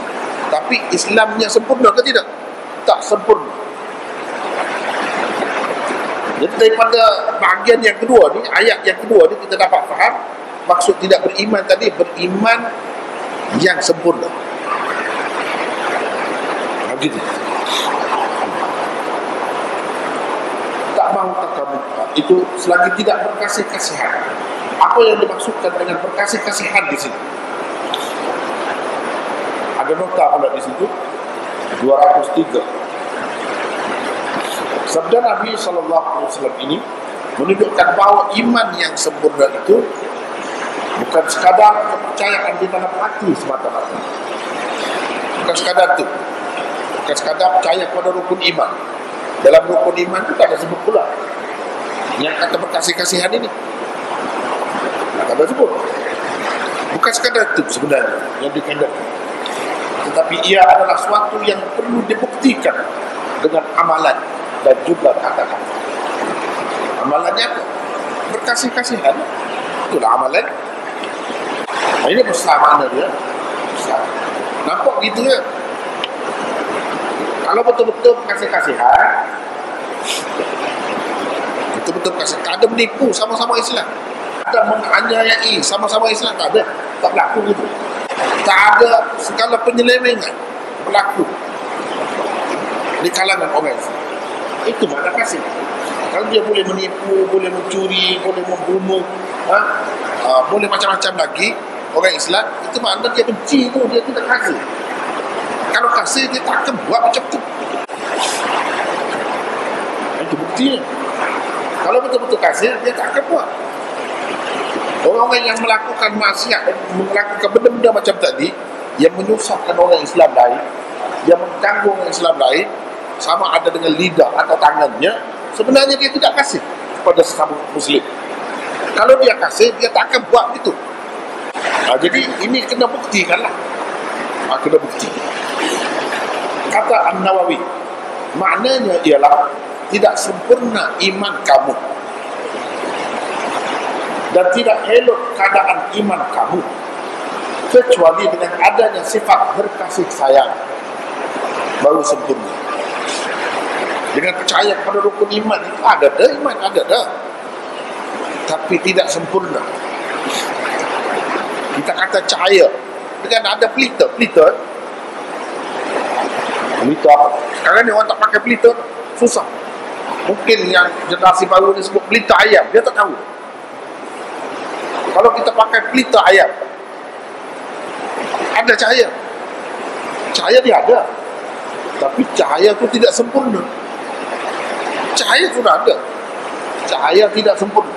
tapi Islamnya sempurna ke tidak? Tak sempurna. Jadi daripada bahagian yang kedua ni, ayat yang kedua ni, kita dapat faham maksud tidak beriman tadi, beriman yang sempurna. Begitu. Tak mahukah kamu itu selagi tidak berkasih-kasihan. Apa yang dimaksudkan dengan berkasih-kasihan di sini? Ada nota pula di situ 203. Sabda Nabi SAW ini menunjukkan bahawa iman yang sempurna itu bukan sekadar kepercayaan di dalam hati semata-mata. Bukan sekadar itu. Bukan sekadar percaya pada rukun iman. Dalam rukun iman itu tak ada sebut pula yang kata berkasih-kasihan ini. Tak ada sebut. Bukan sekadar itu sebenarnya yang dikandalkan. Tetapi ia adalah suatu yang perlu dibuktikan dengan amalan dan juga kata-kata. Amalannya apa? Berkasih-kasihan. Itulah amalan. Nah, ini besar makna dia. Besar. Nampak gitu ya? Kalau betul-betul berkasih-kasihan, betul-betul kasih, tak ada menipu, sama-sama Islam. Tak ada menganiayai, sama-sama Islam, tak ada. Tak berlaku gitu. Tak ada segala penyelewengan berlaku di kalangan orang Islam. Itu makna kasih. Kalau dia boleh menipu, boleh mencuri, boleh membunuh, boleh macam-macam lagi orang Islam, itu makna dia benci tu, dia tidak kasih. Kalau kasih, dia tak akan buat macam tu. Itu buktinya. Kalau betul-betul kasih, dia tak akan buat. Orang-orang yang melakukan maksiat dan melakukan benda-benda macam tadi, yang menyusahkan orang Islam lain, yang mengganggu orang Islam lain, sama ada dengan lidah atau tangannya, sebenarnya dia tidak kasih kepada sesama Muslim. Kalau dia kasih, dia tak akan buat itu. Jadi ini kena buktikanlah. Kena bukti. Kata An-Nawawi, maknanya ialah tidak sempurna iman kamu dan tidak elok keadaan iman kamu kecuali dengan adanya sifat berkasih sayang, baru sempurna. Dengan percaya pada rukun iman itu ada dah, iman ada dah, tapi tidak sempurna. Kita kata cahaya dengan ada pelita sekarang ni orang tak pakai pelita, susah. Mungkin yang generasi baru ni sebut pelita ayam, dia tak tahu. Kalau kita pakai pelita ayam, ada cahaya dia ada, tapi cahaya tu tidak sempurna. Cahaya sudah ada, cahaya tidak sempurna.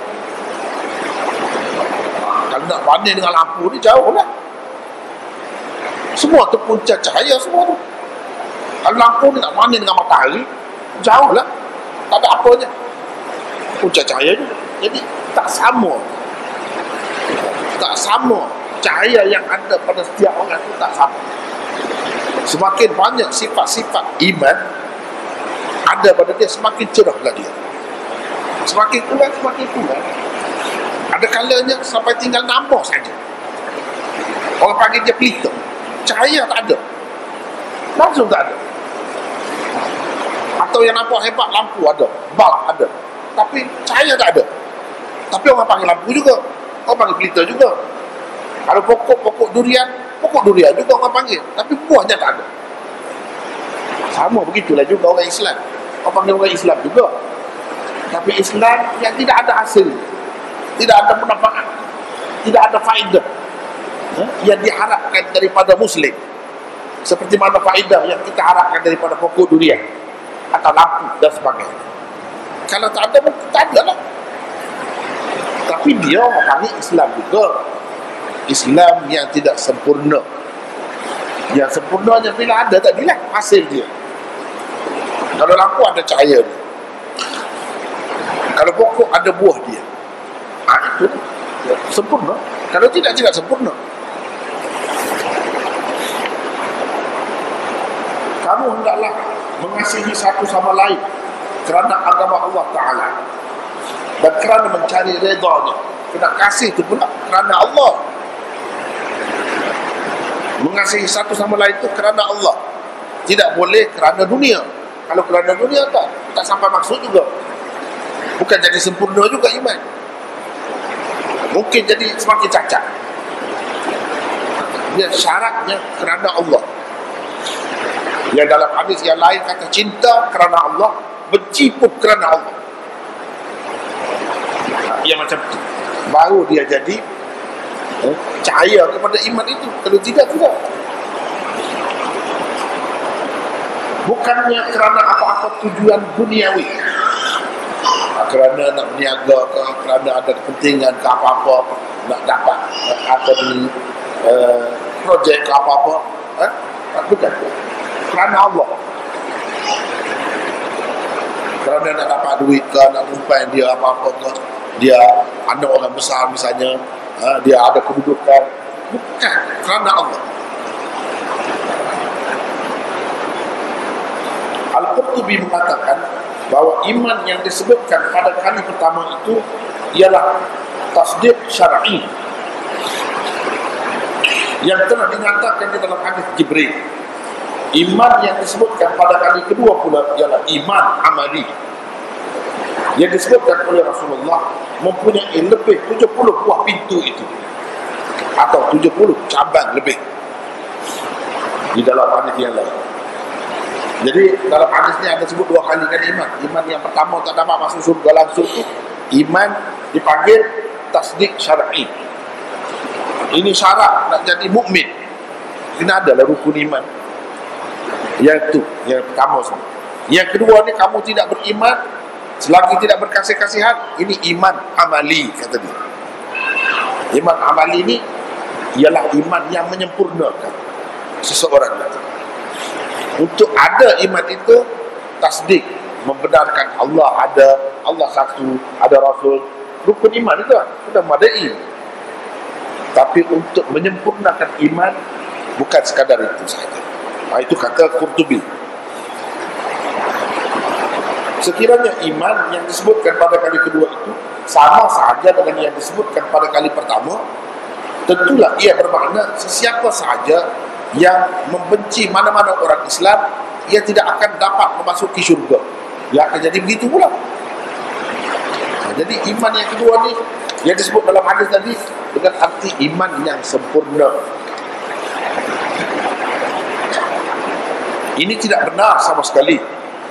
Kalau nak banding dengan lampu ni jauh lah. Semua tu punca cahaya semua tu. Kalau lampu ni nak banding dengan matahari, jauh lah, tak ada apanya, punca cahaya juga. Jadi tak sama cahaya yang ada pada setiap orang itu tak sama. Semakin banyak sifat-sifat iman ada pada dia, semakin cerahlah dia. Semakin kurang. Ada kalanya sampai tinggal nama saja. Orang panggil dia pelita. Cahaya tak ada, langsung tak ada. Atau yang nampak hebat, lampu ada, bulb ada, tapi cahaya tak ada. Tapi orang panggil lampu juga, orang panggil pelita juga. Kalau pokok durian juga orang panggil, tapi buahnya tak ada. Sama begitulah juga orang Islam. Orang panggil orang Islam juga, tapi Islam yang tidak ada hasil, tidak ada manfaat, tidak ada faedah yang diharapkan daripada Muslim, seperti mana faedah yang kita harapkan daripada pokok durian atau lampu dan sebagainya. Kalau tak ada, tak ada lah. Tapi dia orang panggil Islam juga, Islam yang tidak sempurna. Yang sempurnanya bila ada tadilah hasil dia. Kalau lampu ada cahaya dia, kalau pokok ada buah dia, itu sempurna. Kalau tidak sempurna. Kamu hendaklah mengasihi satu sama lain kerana agama Allah Ta'ala dan kerana mencari redha-Nya. Kena kasih itu pula kerana Allah. Mengasihi satu sama lain itu kerana Allah, tidak boleh kerana dunia. Kalau kerana dunia tak sampai maksud juga, bukan jadi sempurna juga iman, mungkin jadi semakin cacat. Dia syaratnya kerana Allah. Yang dalam hadis yang lain kata cinta kerana Allah, benci pun kerana Allah. yang macam itu, baru dia jadi cahaya kepada iman itu. Kalau tidak, tidak. Bukannya kerana apa-apa tujuan duniawi, kerana nak berniaga ke, kerana ada kepentingan ke apa-apa, nak dapat atau di projek ke apa-apa, bukan. Kerana Allah, kerana nak dapat duit ke, nak umpan dia apa-apa ke, dia anak orang besar misalnya, dia ada kedudukan, bukan kerana Allah. Al-Qurtubi mengatakan bahawa iman yang disebutkan pada kali pertama itu ialah tasdiq syar'i yang telah dinyatakan di dalam hadis Jibril. Iman yang disebutkan pada kali kedua pula ialah iman amali yang disebutkan oleh Rasulullah, mempunyai lebih 70 buah pintu itu, atau 70 cabang lebih di dalam hadis yang lain. Jadi dalam hadis ni ada sebut 2 kali kan iman. Iman yang pertama tak dapat masuk surga langsung tu, iman dipanggil tasdik syar'i. Ini syarat nak jadi mukmin, kena adalah rukun iman. Yang pertama semua. Yang kedua ni, kamu tidak beriman selagi tidak berkasih-kasihan. Ini iman amali, kata dia. Iman amali ni ialah iman yang menyempurnakan seseorang itu. Untuk ada iman itu, tasdik, membenarkan Allah ada, Allah satu, ada Rasul, rukun iman itu sudah madai. Tapi untuk menyempurnakan iman, bukan sekadar itu sahaja. Itu kata Qurtubi. Sekiranya iman yang disebutkan pada kali kedua itu sama sahaja dengan yang disebutkan pada kali pertama, tentulah ia bermakna sesiapa sahaja yang membenci mana-mana orang Islam, ia tidak akan dapat memasuki syurga. Dia akan jadi begitu pula. Jadi iman yang kedua ni yang disebut dalam hadis tadi dengan arti iman yang sempurna. Ini tidak benar sama sekali.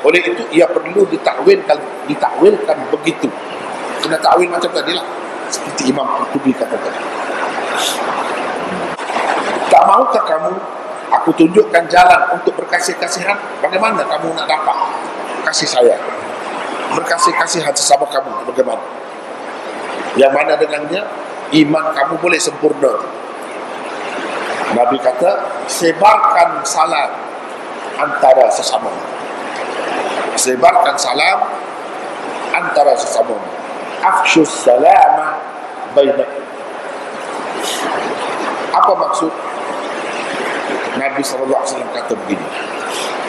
Oleh itu ia perlu ditakwilkan begitu. Kena takwil macam tadilah, seperti Imam Qurtubi kata tadi. Tak mahukah kamu aku tunjukkan jalan untuk berkasih-kasihan? Bagaimana kamu nak dapat kasih sayang, berkasih-kasihan sesama kamu? Bagaimana? Yang mana dengannya iman kamu boleh sempurna. Nabi kata, sebarkan salam antara sesama. Sebarkan salam antara sesama. Afshus salama bainakum. Apa maksud? Nabi SAW kata begini,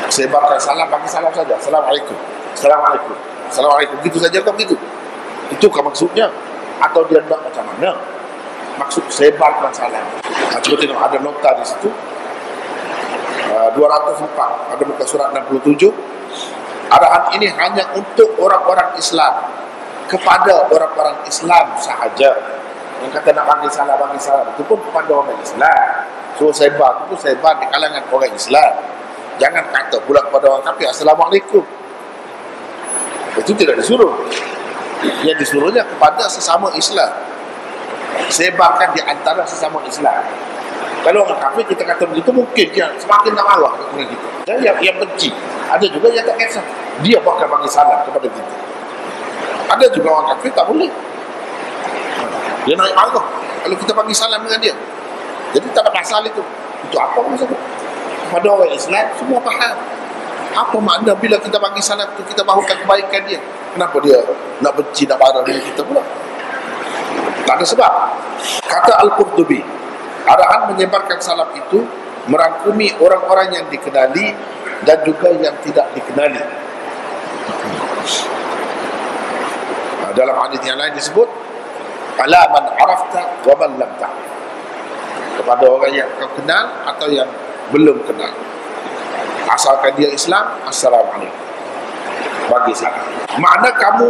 sebarkan salam, bagi salam saja. Assalamualaikum, Assalamualaikum, Assalamualaikum, gitu saja kan begitu? Itukah maksudnya? Atau dia nak macam mana? Maksud sebarkan salam. Cuba tengok, ada nota di situ 204 pada muka surat 67. Arahan ini hanya untuk orang-orang Islam, kepada orang-orang Islam sahaja. Yang kata nak bagi salam itu pun kepada orang Islam. So sebar itu sebar di kalangan orang Islam. Jangan kata pula kepada orang kafir Assalamualaikum. Itu tidak disuruh. Yang disuruhnya kepada sesama Islam. Sebarkan di antara sesama Islam. Kalau orang kafir kita kata begitu, mungkin dia semakin nak marah kepada kita. Dan yang benci. Ada juga yang tak kisah, dia bakal bagi salam kepada kita. Ada juga orang kafir tak boleh, dia naik marah kalau kita bagi salam dengan dia. Jadi tak ada pasal itu. Untuk apa maksudnya? Pada orang Islam semua faham apa makna bila kita bagi salam itu, kita mahukan kebaikan dia. Kenapa dia nak benci, nak marah dengan kita pula? Tak ada sebab. Kata Al-Qurtubi, arahan menyebarkan salam itu merangkumi orang-orang yang dikenali dan juga yang tidak dikenali. Dalam hadis yang lain disebut, ala man arafta wa man lam ta'rif. Kepada orang yang kau kenal atau yang belum kenal, asalkan dia Islam, Assalamualaikum, bagi salam. Makna kamu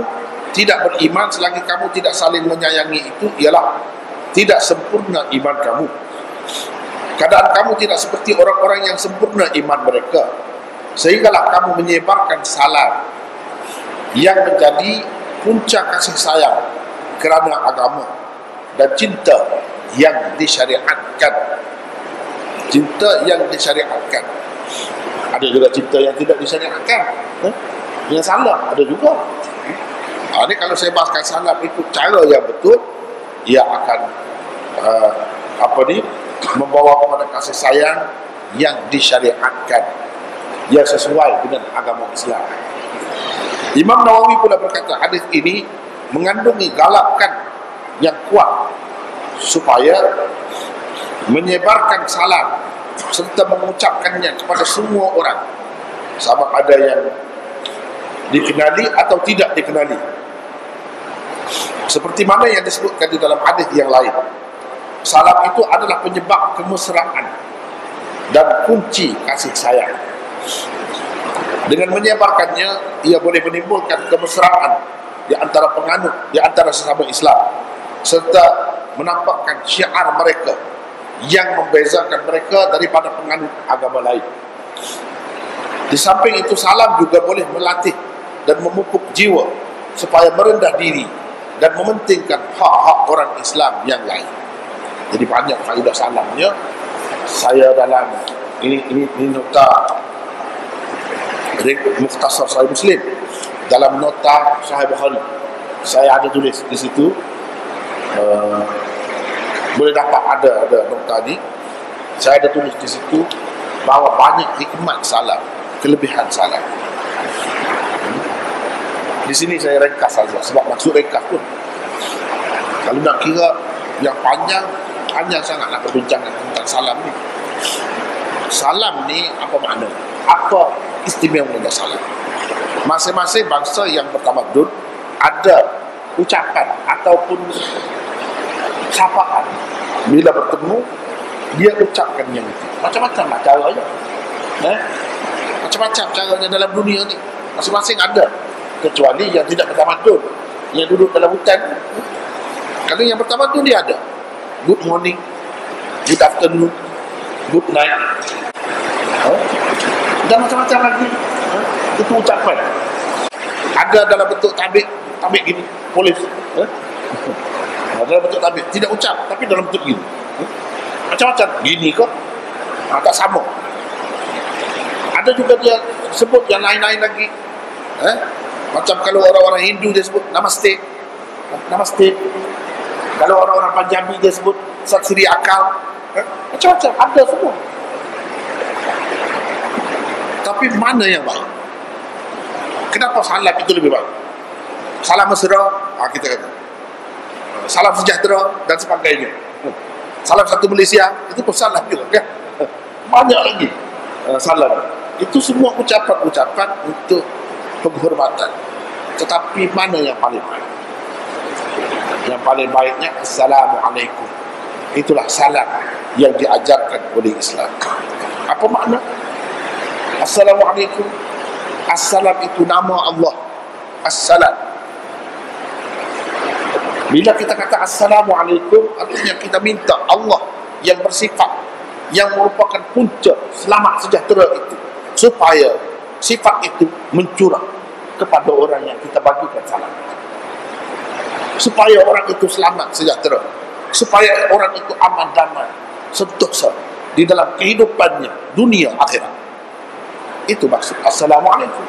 tidak beriman selagi kamu tidak saling menyayangi itu ialah tidak sempurna iman kamu. Keadaan kamu tidak seperti orang-orang yang sempurna iman mereka, sehinggalah kamu menyebarkan salam yang menjadi puncak kasih sayang kerana agama dan cinta yang disyariatkan. Cinta yang disyariatkan. Ada juga cinta yang tidak disyariatkan. Yang salah ada juga. Ini kalau saya bahaskan salah ikut cara yang betul, ia akan membawa kepada kasih sayang yang disyariatkan, yang sesuai dengan agama Islam. Imam Nawawi pula berkata, hadis ini mengandungi galakan yang kuat supaya menyebarkan salam serta mengucapkannya kepada semua orang, sama ada yang dikenali atau tidak dikenali, seperti mana yang disebutkan di dalam hadis yang lain. Salam itu adalah penyebab kemesraan dan kunci kasih sayang. Dengan menyebarkannya, ia boleh menimbulkan kemesraan di antara penganut, di antara sesama Islam, serta menampakkan syiar mereka yang membezakan mereka daripada penganut agama lain. Di samping itu, salam juga boleh melatih dan memupuk jiwa supaya merendah diri dan mementingkan hak-hak orang Islam yang lain. Jadi banyak faedah salamnya. Saya dalam ini nota Mukhtasar Sahih Muslim, dalam nota Sahih Bukhari, saya ada tulis di situ. Boleh dapat ada nota ni. Saya ada tulis di situ bahawa banyak hikmat salam, kelebihan salam. Di sini saya ringkas saja, sebab maksud ringkas pun, kalau nak kira yang panjang sangat nak perbincangan tentang salam ni. Salam ni apa makna? Apa istimewanya salam? Masing-masing bangsa yang bertamadun ada ucapan ataupun sapaan. Bila bertemu, dia ucapkan yang itu. Macam-macam lah caranya. Macam-macam caranya dalam dunia ni. Masing-masing ada. Kecuali yang tidak bertamadun, yang duduk dalam hutan. Kalau yang bertamadun dia ada good morning, good afternoon, good night, dan macam-macam lagi. Itu ucapan. Ada dalam bentuk tabik gini, polis. Dalam bentuk tabik, tidak ucap, tapi dalam bentuk gini. Macam-macam. Gini kok, tak sama. Ada juga dia sebut yang lain-lain lagi. Macam kalau orang-orang Hindu dia sebut Namaste. Kalau orang-orang Punjabi dia sebut Sat Sri Akal. Macam-macam, ada semua. Tapi mana yang baik? Kenapa salam itu lebih baik? Salam mesra, kita kata. Salam sejahtera dan sebagainya. Salam satu Malaysia, itu pun salam juga kan? Banyak lagi salam. Itu semua ucapan-ucapan untuk penghormatan. Tetapi mana yang paling baik? Yang paling baiknya Assalamualaikum. Itulah salam yang diajarkan oleh Islam. Apa makna Assalamualaikum? Assalam itu nama Allah. Assalam. Bila kita kata Assalamualaikum, artinya kita minta Allah yang bersifat, yang merupakan punca selamat sejahtera itu, supaya sifat itu mencurah kepada orang yang kita bagikan salam, supaya orang itu selamat sejahtera, supaya orang itu aman damai, sentosa di dalam kehidupannya dunia akhirat. Itu maksud Assalamualaikum.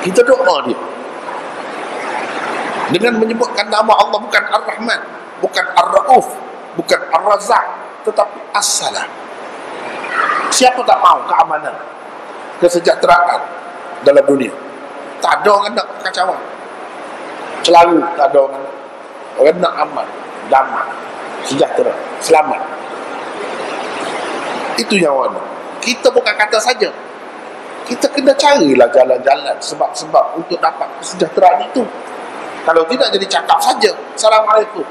Kita doa dia dengan menyebutkan nama Allah, bukan Ar-Rahman, bukan Ar-Rauf, bukan Ar-Razak, tetapi As-Salam. Siapa tak mahu keamanan, kesejahteraan dalam dunia? Tak ada orang nak kekacauan. Selalu tak ada orang nak aman, damai, sejahtera, selamat. Itu yang orang nak. Kita bukan kata saja, kita kena carilah jalan-jalan, sebab-sebab untuk dapat kesejahteraan itu. Kalau tidak, jadi cakap saja Assalamualaikum,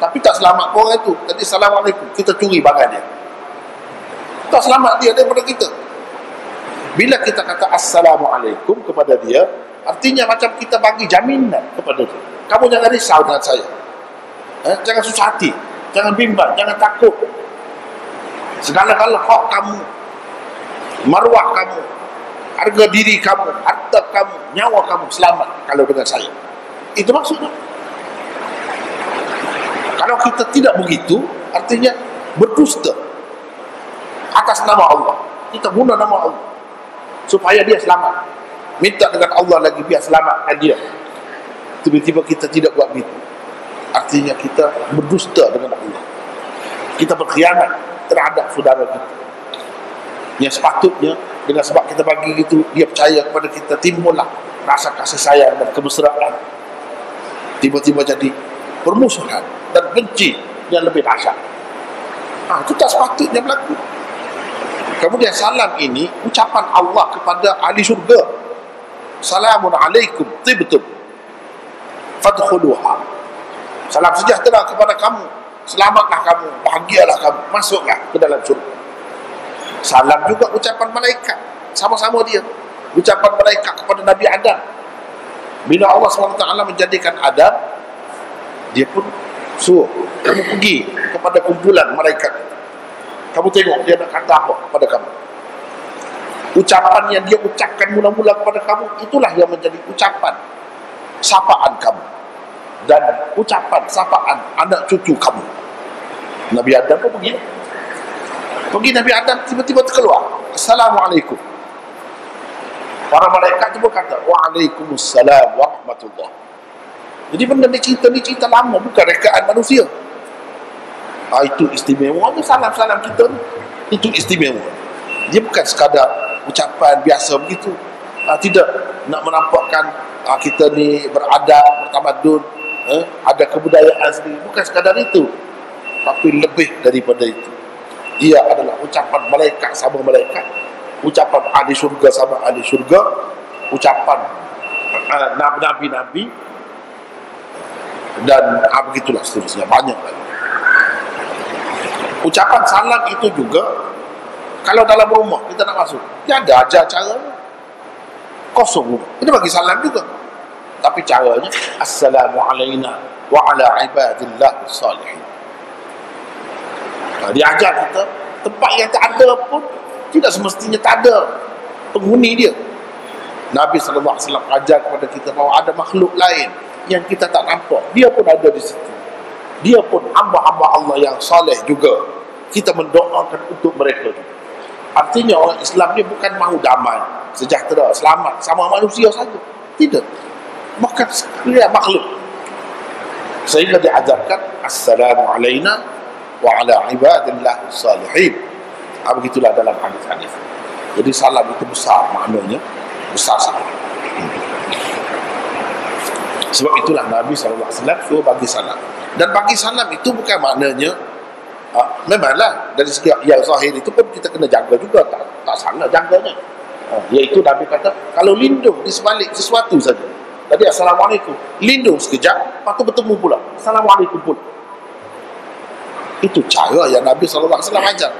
tapi tak selamat orang itu. Jadi Assalamualaikum, kita curi barang dia, tak selamat dia daripada kita. Bila kita kata Assalamualaikum kepada dia, artinya macam kita bagi jaminan kepada dia. Kamu jangan risau dengan saya, jangan susah hati, jangan bimbang, jangan takut. Segala-gala hak kamu, maruah kamu, harga diri kamu, harta kamu, nyawa kamu selamat kalau dengan saya. Itu maksudnya. Kalau kita tidak begitu, artinya berdusta atas nama Allah. Kita guna nama Allah supaya dia selamat, minta dengan Allah lagi biar selamatkan dia. Tiba-tiba kita tidak buat begitu, artinya kita berdusta dengan Allah. Kita berkhianat terhadap saudara kita yang sepatutnya dengan sebab kita bagi gitu, dia percaya kepada kita, timbullah rasa kasih sayang dan kemesraan. Tiba-tiba jadi permusuhan dan benci yang lebih dahsyat. Itu tak sepatutnya berlaku. Kemudian salam ini ucapan Allah kepada ahli syurga. Salamun alaikum tibtum fadkhuluha. Salam sejahtera kepada kamu, selamatlah kamu, bahagialah kamu, masuklah ke dalam syurga. Salam juga ucapan malaikat, sama-sama dia. Ucapan malaikat kepada Nabi Adam. Bila Allah SWT menjadikan Adam, dia pun suruh kamu pergi kepada kumpulan malaikat. Kamu tengok dia nak kata apa kepada kamu. Ucapan yang dia ucapkan mula-mula kepada kamu, itulah yang menjadi ucapan sapaan kamu dan ucapan sapaan anak cucu kamu. Nabi Adam pun pergi. Nabi Adam tiba-tiba terkeluar, Assalamualaikum. Para malaikat itu berkata, Waalaikumsalam warahmatullah. Jadi benda ni cerita lama, bukan rekaan manusia. Itu istimewa tu salam-salam kita ni. Itu istimewa. Dia bukan sekadar ucapan biasa begitu. Tidak nak menampakkan kita ni beradab, bertamadun, ada kebudayaan sendiri. Bukan sekadar itu, tapi lebih daripada itu. Ia adalah ucapan malaikat sama malaikat, ucapan ahli syurga sama ahli syurga, ucapan nabi-nabi, dan begitulah seterusnya, banyak lagi. Ucapan salam itu juga kalau dalam rumah kita nak masuk, dia ada ajar cara kosong rumah, kita bagi salam juga, tapi caranya Assalamualaikum wa ala ibadillah salihin. Dia ajar kita tempat yang tak ada pun tidak semestinya tak ada penghuni dia. Nabi SAW ajar kepada kita bahawa ada makhluk lain yang kita tak nampak, dia pun ada di situ. Dia pun hamba-hamba Allah yang soleh juga. Kita mendoakan untuk mereka juga. Artinya orang Islam ni bukan mahu damai, sejahtera, selamat sama manusia saja. Tidak. Bahkan sekalian makhluk. Sehingga diajarkan Assalamualaikum wa ala ibadillah salihin. Begitulah dalam hadis-hadis. Jadi salam itu besar maknanya, besar sangat. Sebab itulah Nabi SAW suruh bagi salam. Dan bagi salam itu bukan maknanya memanglah dari segi yang zahir itu pun kita kena jaga juga, tak salah jaganya. Iaitu Nabi kata kalau lindung di sebalik sesuatu saja. Tadi Assalamualaikum, lindung sekejap, lepas tu bertemu pula Assalamualaikum pula. Itu cara yang Nabi SAW ajar.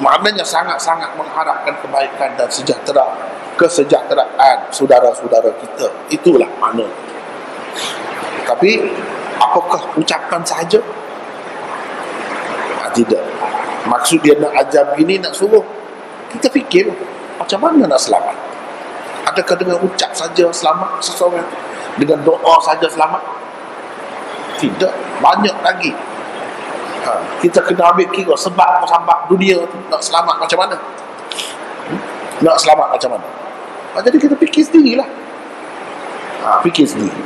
Maknanya sangat-sangat mengharapkan kebaikan dan kesejahteraan saudara-saudara kita. Itulah makna. Tapi apakah ucapan sahaja? Tidak. Maksud dia nak ajar begini, nak suruh kita fikir macam mana nak selamat. Adakah dengan ucap saja selamat seseorang, dengan doa saja selamat? Tidak. Banyak lagi. Kita kena ambil kira sebab dunia tu nak selamat macam mana. Nak selamat macam mana. Jadi kita fikir sendirilah. Fikir sendiri.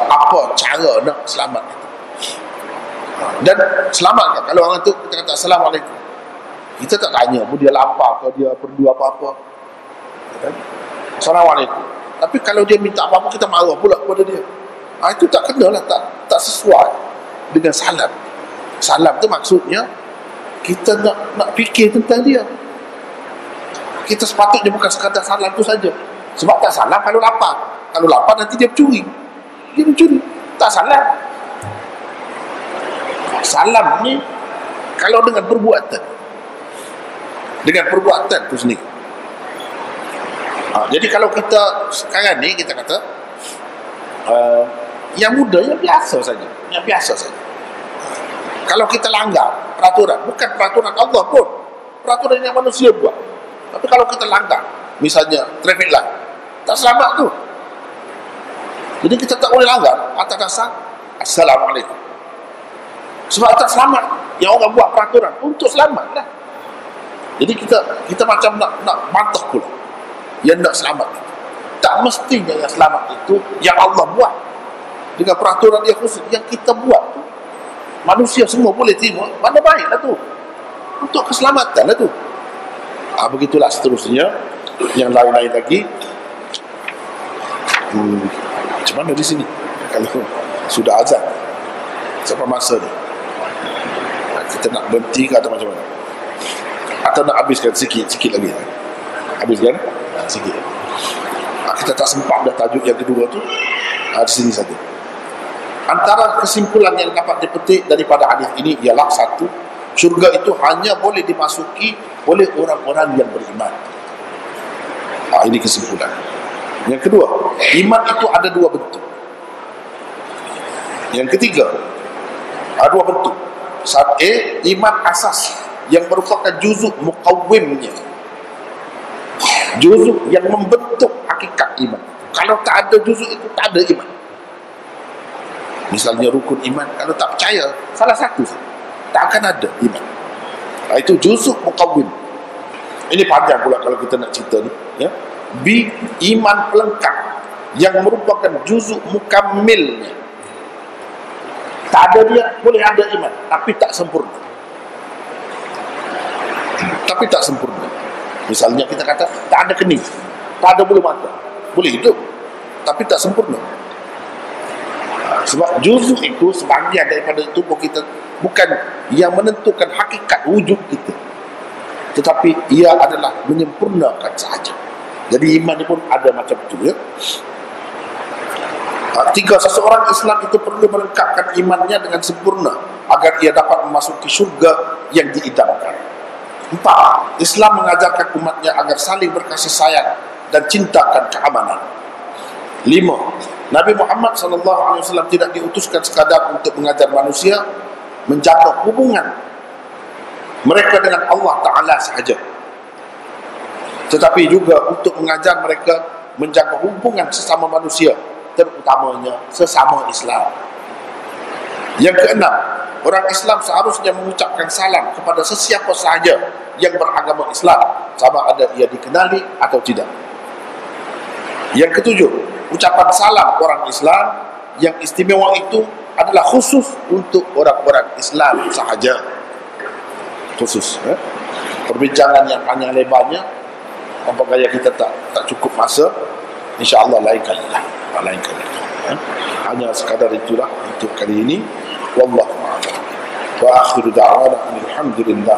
Apa cara nak selamat itu. Dan selamat kalau orang tu kita kata Assalamualaikum, kita tak tanya pun dia lapar ke, dia perlu apa-apa. Assalamualaikum. Tapi kalau dia minta apa-apa, kita marah pula kepada dia. Itu tak kena lah, tak sesuai dengan salam. Salam tu maksudnya kita nak fikir tentang dia. Kita sepatutnya bukan sekadar salam tu saja. Sebab tak salam kalau lapar. Kalau lapar nanti dia mencuri. Dia mencuri. Tak salam. Salam ni kalau dengan perbuatan. Dengan perbuatan tu sendiri. Jadi kalau kita sekarang ni kita kata yang mudah, yang biasa saja. Yang biasa saja. Kalau kita langgar peraturan, bukan peraturan Allah pun, peraturan yang manusia buat. Tapi kalau kita langgar, misalnya traffic light, tak selamat tu. Jadi kita tak boleh langgar atas dasar Assalamualaikum. Sebab tak selamat. Yang orang buat peraturan untuk selamat lah. Jadi kita macam nak bantah pula yang nak selamat. Tak mestinya yang selamat itu yang Allah buat dengan peraturan dia khusus. Yang kita buat tu manusia semua boleh terima, mana baiklah tu, untuk keselamatan lah tu. Begitulah seterusnya. Yang lain-lain lagi. Macam mana di sini kalau sudah azan siapa masa ni, kita nak berhenti ke atau macam mana, atau nak habiskan sikit lagi? Habiskan sikit. Kita tak sempat dah tajuk yang kedua tu. Di sini saja. Antara kesimpulan yang dapat dipetik daripada hadis ini ialah satu, syurga itu hanya boleh dimasuki oleh orang-orang yang beriman. Ini kesimpulan. Yang kedua, iman itu ada dua bentuk. Yang ketiga, ada dua bentuk. Satu, iman asas yang merupakan juzuk muqawwimnya, juzuk yang membentuk hakikat iman. Kalau tak ada juzuk itu, tak ada iman. Misalnya rukun iman, kalau tak percaya salah satu, tak akan ada iman. Itu juzuk muqawwim. Ini panjang pula kalau kita nak cerita ni, ya. Iman pelengkap yang merupakan juzuk mukammilnya. Tak ada dia, boleh ada iman, tapi tak sempurna. Tapi tak sempurna. Misalnya kita kata tak ada kening, tak ada bulu mata, boleh hidup, tapi tak sempurna. Sebab juzuk itu sebahagian daripada tubuh kita, bukan yang menentukan hakikat wujud kita, tetapi ia adalah menyempurnakan sahaja. Jadi iman pun ada macam itu, ya. Tiga, seseorang Islam itu perlu melengkapkan imannya dengan sempurna agar ia dapat memasuki syurga yang diidamkan. 4, Islam mengajarkan umatnya agar saling berkasih sayang dan cintakan keamanan. 5, Nabi Muhammad SAW tidak diutuskan sekadar untuk mengajar manusia menjaga hubungan mereka dengan Allah Ta'ala sahaja, tetapi juga untuk mengajar mereka menjaga hubungan sesama manusia, terutamanya sesama Islam. Yang keenam, orang Islam seharusnya mengucapkan salam kepada sesiapa sahaja yang beragama Islam, sama ada ia dikenali atau tidak. Yang ketujuh, ucapan salam orang Islam yang istimewa itu adalah khusus untuk orang-orang Islam sahaja. Khusus, ya? Perbincangan yang panjang lebarnya, apa gaya kita tak cukup masa, insya-Allah lain kali lah. Lain kali. Ya? Hanya sekadar itulah untuk kali ini. Wallahu a'lam. Wa akhiru da'wana alhamdulillah.